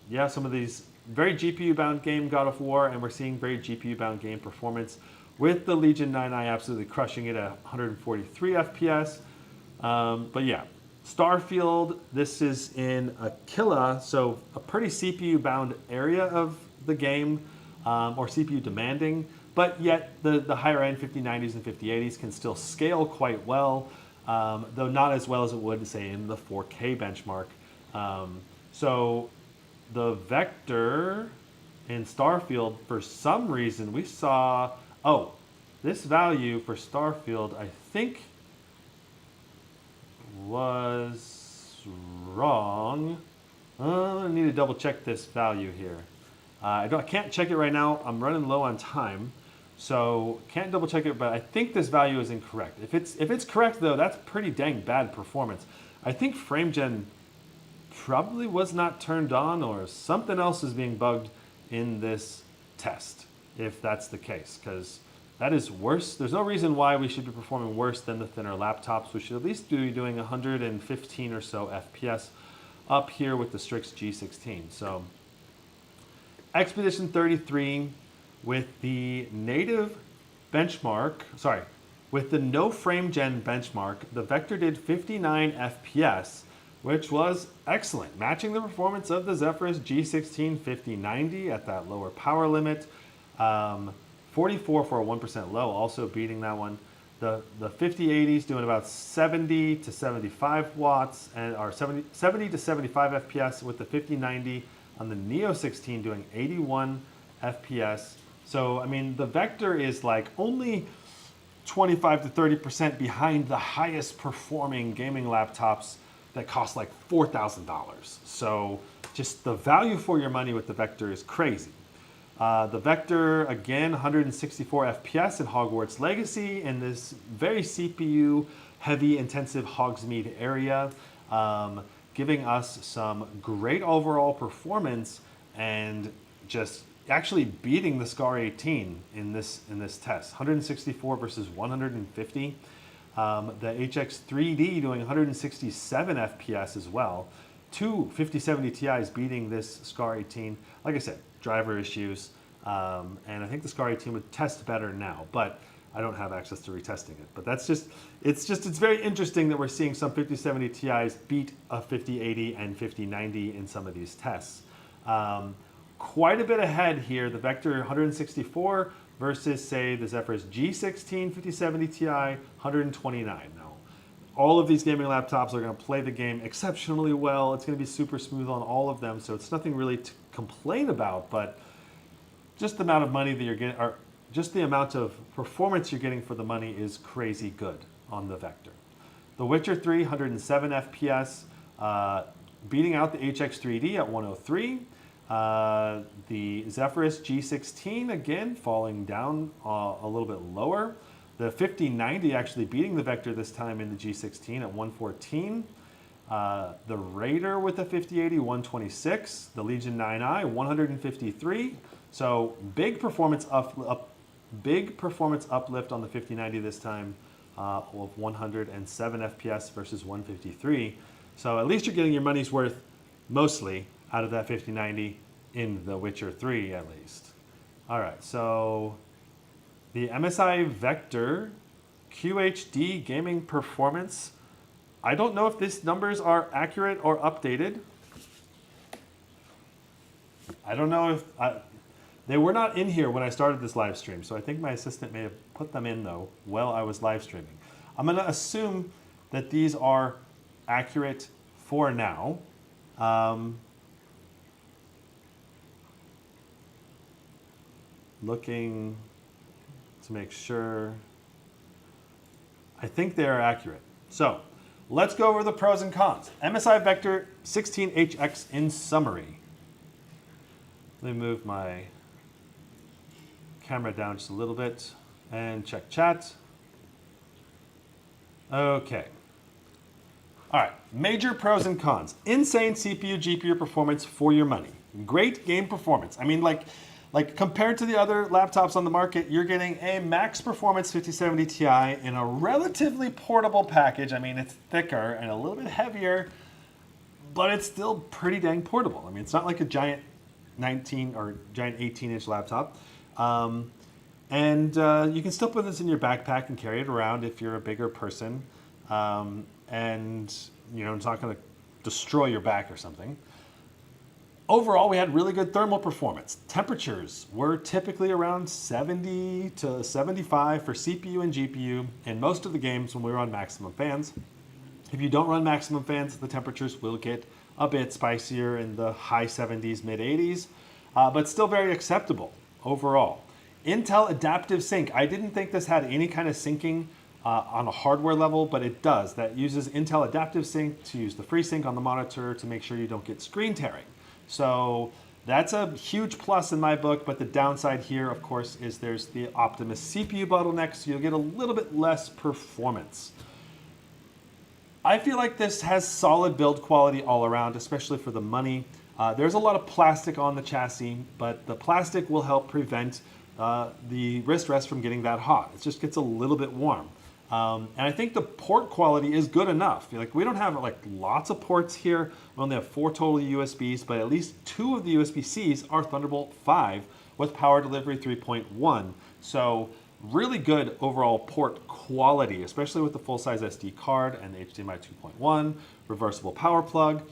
Speaker 1: Yeah, some of these very GPU-bound game, God of War, and we're seeing very GPU-bound game performance with the Legion 9i absolutely crushing it at 143 FPS. But yeah, Starfield, this is in Aquila, so a pretty CPU-bound area of the game, or CPU demanding, but yet the higher-end 5090s and 5080s can still scale quite well, though not as well as it would, say, in the 4K benchmark. So the Vector in Starfield, for some reason, we saw, oh, this value for Starfield, I think, was wrong. I need to double check this value here. I can't check it right now. I'm running low on time, so can't double check it. But I think this value is incorrect. If it's correct though, that's pretty dang bad performance. I think FrameGen probably was not turned on, or something else is being bugged in this test. If that's the case, because that is worse. There's no reason why we should be performing worse than the thinner laptops. We should at least be doing 115 or so FPS up here with the Strix G16. So Expedition 33 with the native benchmark, sorry, with the no frame gen benchmark, the Vector did 59 FPS, which was excellent, matching the performance of the Zephyrus G16 5090 at that lower power limit. 44 for a 1% low, also beating that one. The 5080s doing about 70 to 75 watts, and or 70 to 75 FPS, with the 5090 on the Neo 16 doing 81 FPS. So, I mean, the Vector is like only 25 to 30% behind the highest performing gaming laptops that cost like $4,000. So just the value for your money with the Vector is crazy. The Vector, again, 164 FPS in Hogwarts Legacy in this very CPU heavy intensive Hogsmeade area, giving us some great overall performance and just actually beating the Scar 18 in this test. 164 versus 150. The HX3D doing 167 FPS as well. Two 5070 Ti's beating this Scar 18. Like I said, driver issues, and I think the Scar 18 would test better now, but I don't have access to retesting it. But that's it's very interesting that we're seeing some 5070 Ti's beat a 5080 and 5090 in some of these tests. Quite a bit ahead here, the Vector 164 versus, say, the Zephyrus G16 5070 Ti 129. Now, all of these gaming laptops are going to play the game exceptionally well. It's going to be super smooth on all of them, so it's nothing really to complain about, but just the amount of money that you're getting, or just the amount of performance you're getting for the money is crazy good on the Vector. The Witcher 3, 107 FPS, beating out the HX3D at 103. The Zephyrus G16, again, falling down a little bit lower. The 5090 actually beating the Vector this time in the G16 at 114. The Raider with the 5080, 126. The Legion 9i, 153. So big performance uplift on the 5090 this time, of 107 FPS versus 153. So at least you're getting your money's worth mostly out of that 5090 in The Witcher 3 at least. All right, so the MSI Vector QHD gaming performance. I don't know if these numbers are accurate or updated. I don't know if they were not in here when I started this live stream, so I think my assistant may have put them in though while I was live streaming. I'm going to assume that these are accurate for now. Looking to make sure. I think they are accurate. So let's go over the pros and cons. MSI Vector 16HX in summary. Let me move my camera down just a little bit and check chat. Okay. All right, major pros and cons. Insane CPU, GPU performance for your money. Great game performance. I mean, like, Like compared to the other laptops on the market, you're getting a max performance 5070 Ti in a relatively portable package. I mean, it's thicker and a little bit heavier, but it's still pretty dang portable. I mean, it's not like a giant 19 or giant 18-inch laptop. And you can still put this in your backpack and carry it around if you're a bigger person. And, you know, it's not going to destroy your back or something. Overall, we had really good thermal performance. Temperatures were typically around 70 to 75 for CPU and GPU in most of the games when we were on maximum fans. If you don't run maximum fans, the temperatures will get a bit spicier in the high 70s, mid 80s, but still very acceptable overall. Intel Adaptive Sync. I didn't think this had any kind of syncing on a hardware level, but it does. That uses Intel Adaptive Sync to use the FreeSync on the monitor to make sure you don't get screen tearing. So that's a huge plus in my book, but the downside here, of course, is there's the Optimus CPU bottleneck, so you'll get a little bit less performance. I feel like this has solid build quality all around, especially for the money. There's a lot of plastic on the chassis, but the plastic will help prevent the wrist rest from getting that hot. It just gets a little bit warm. And I think the port quality is good enough. Like, we don't have like lots of ports here. We only have 4 total USBs, but at least 2 of the USB-Cs are Thunderbolt 5 with power delivery 3.1. So really good overall port quality, especially with the full-size SD card and the HDMI 2.1, reversible power plug.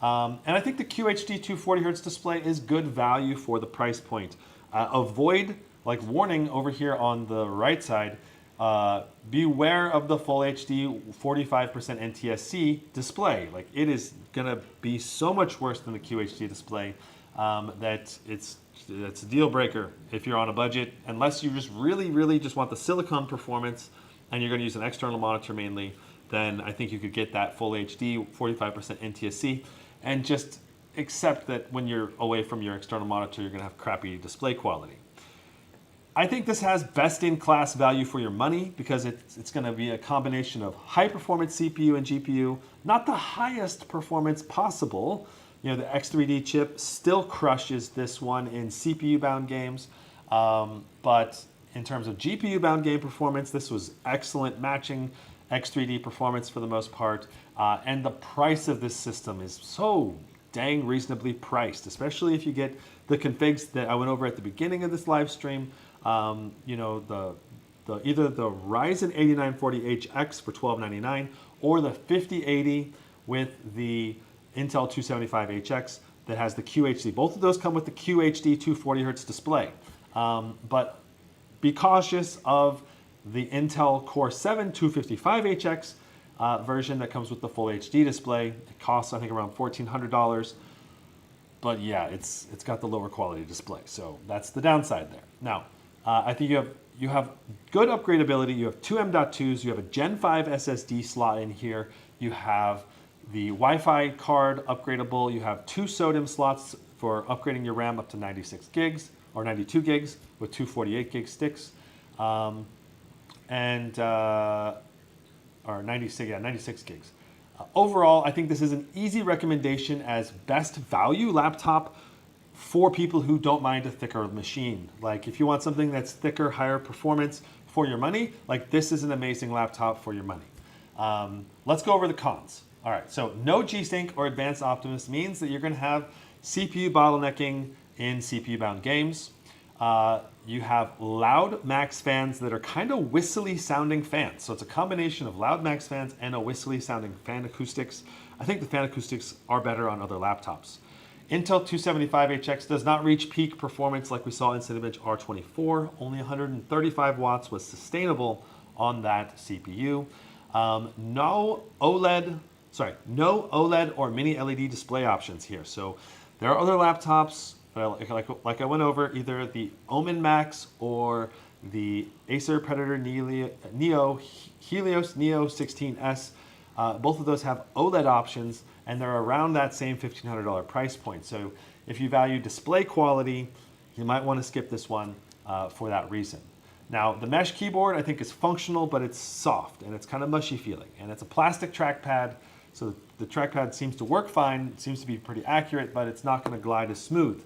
Speaker 1: And I think the QHD 240Hz display is good value for the price point. Avoid, like, warning over here on the right side, beware of the Full HD 45% NTSC display. Like, it is gonna be so much worse than the QHD display that it's a deal breaker if you're on a budget, unless you just really just want the silicon performance and you're gonna use an external monitor mainly. Then I think you could get that Full HD 45% NTSC and just accept that when you're away from your external monitor, you're gonna have crappy display quality. I think this has best-in-class value for your money because it's going to be a combination of high-performance CPU and GPU, not the highest performance possible. You know, the X3D chip still crushes this one in CPU-bound games, but in terms of GPU-bound game performance, this was excellent, matching X3D performance for the most part, and the price of this system is so dang reasonably priced, especially if you get the configs that I went over at the beginning of this live stream. You know, either the Ryzen 8940HX for $1299 or the 5080 with the Intel 275HX that has the QHD. Both of those come with the QHD 240Hz display. But be cautious of the Intel Core 7 255HX version that comes with the Full HD display. It costs, I think, around $1,400. But yeah, it's got the lower quality display. So that's the downside there. Now, I think you have good upgradability. You have 2 M.2s. You have a Gen 5 SSD slot in here. You have the Wi-Fi card upgradable. You have 2 SODIMM slots for upgrading your RAM up to 96 gigs or 92 gigs with 2 48 gig sticks. Or 96 gigs. Overall, I think this is an easy recommendation as best value laptop for people who don't mind a thicker machine. Like, if you want something that's thicker, higher performance for your money, like, this is an amazing laptop for your money. Let's go over the cons. All right, so no G-Sync or Advanced Optimus means that you're gonna have CPU bottlenecking in CPU-bound games. You have loud Max fans that are kind of whistly sounding fans. So it's a combination of loud Max fans and a whistly sounding fan acoustics. I think the fan acoustics are better on other laptops. Intel 275HX does not reach peak performance like we saw in Cinebench R24. Only 135 watts was sustainable on that CPU. No OLED or mini LED display options here. So there are other laptops, like I went over, either the Omen MAX or the Acer Predator Helios Neo 16S. Both of those have OLED options, and they're around that same $1,500 price point. So if you value display quality, you might want to skip this one for that reason. Now, the mesh keyboard I think is functional, but it's soft and it's kind of mushy feeling. And it's a plastic trackpad, so the trackpad seems to work fine. It seems to be pretty accurate, but it's not going to glide as smooth.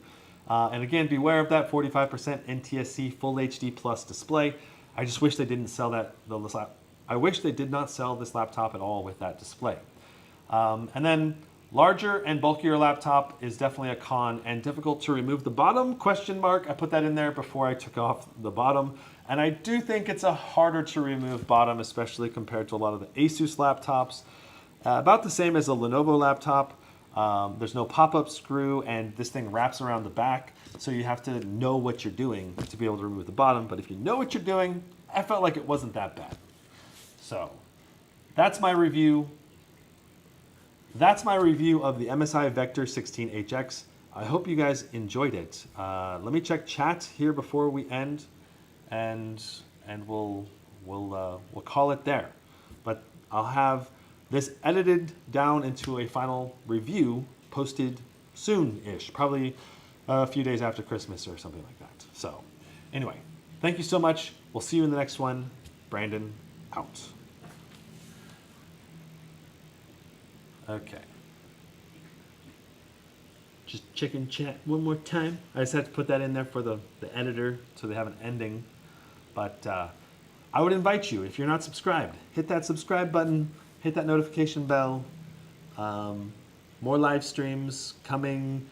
Speaker 1: And again, beware of that 45% NTSC Full HD Plus display. I just wish they didn't sell that. I wish they did not sell this laptop at all with that display. And then larger and bulkier laptop is definitely a con and difficult to remove the bottom, question mark. I put that in there before I took off the bottom. And I do think it's a harder to remove bottom, especially compared to a lot of the Asus laptops. About the same as a Lenovo laptop. There's no pop-up screw and this thing wraps around the back. So you have to know what you're doing to be able to remove the bottom. But if you know what you're doing, I felt like it wasn't that bad. So that's my review. That's my review of the MSI Vector 16HX. I hope you guys enjoyed it. Let me check chat here before we end, and we'll call it there. But I'll have this edited down into a final review posted soon-ish, probably a few days after Christmas or something like that. So anyway, thank you so much. We'll see you in the next one. Brandon out. Okay. Just checking chat one more time. I just had to put that in there for the editor so they have an ending. But I would invite you, if you're not subscribed, hit that subscribe button, hit that notification bell. More live streams coming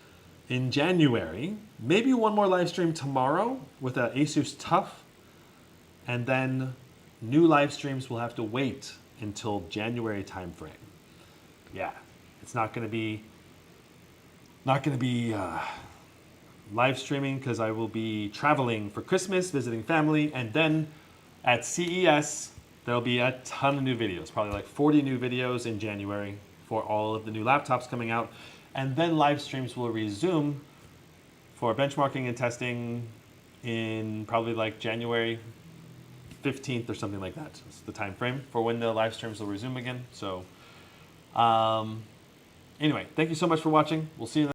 Speaker 1: in January. Maybe one more live stream tomorrow with an Asus TUF. And then new live streams will have to wait until January timeframe. Yeah, it's not going to be live streaming because I will be traveling for Christmas, visiting family, and then at CES there'll be a ton of new videos, probably like 40 new videos in January for all of the new laptops coming out, and then live streams will resume for benchmarking and testing in probably like January 15th or something like that. It's the time frame for when the live streams will resume again. So. Anyway, thank you so much for watching. We'll see you in the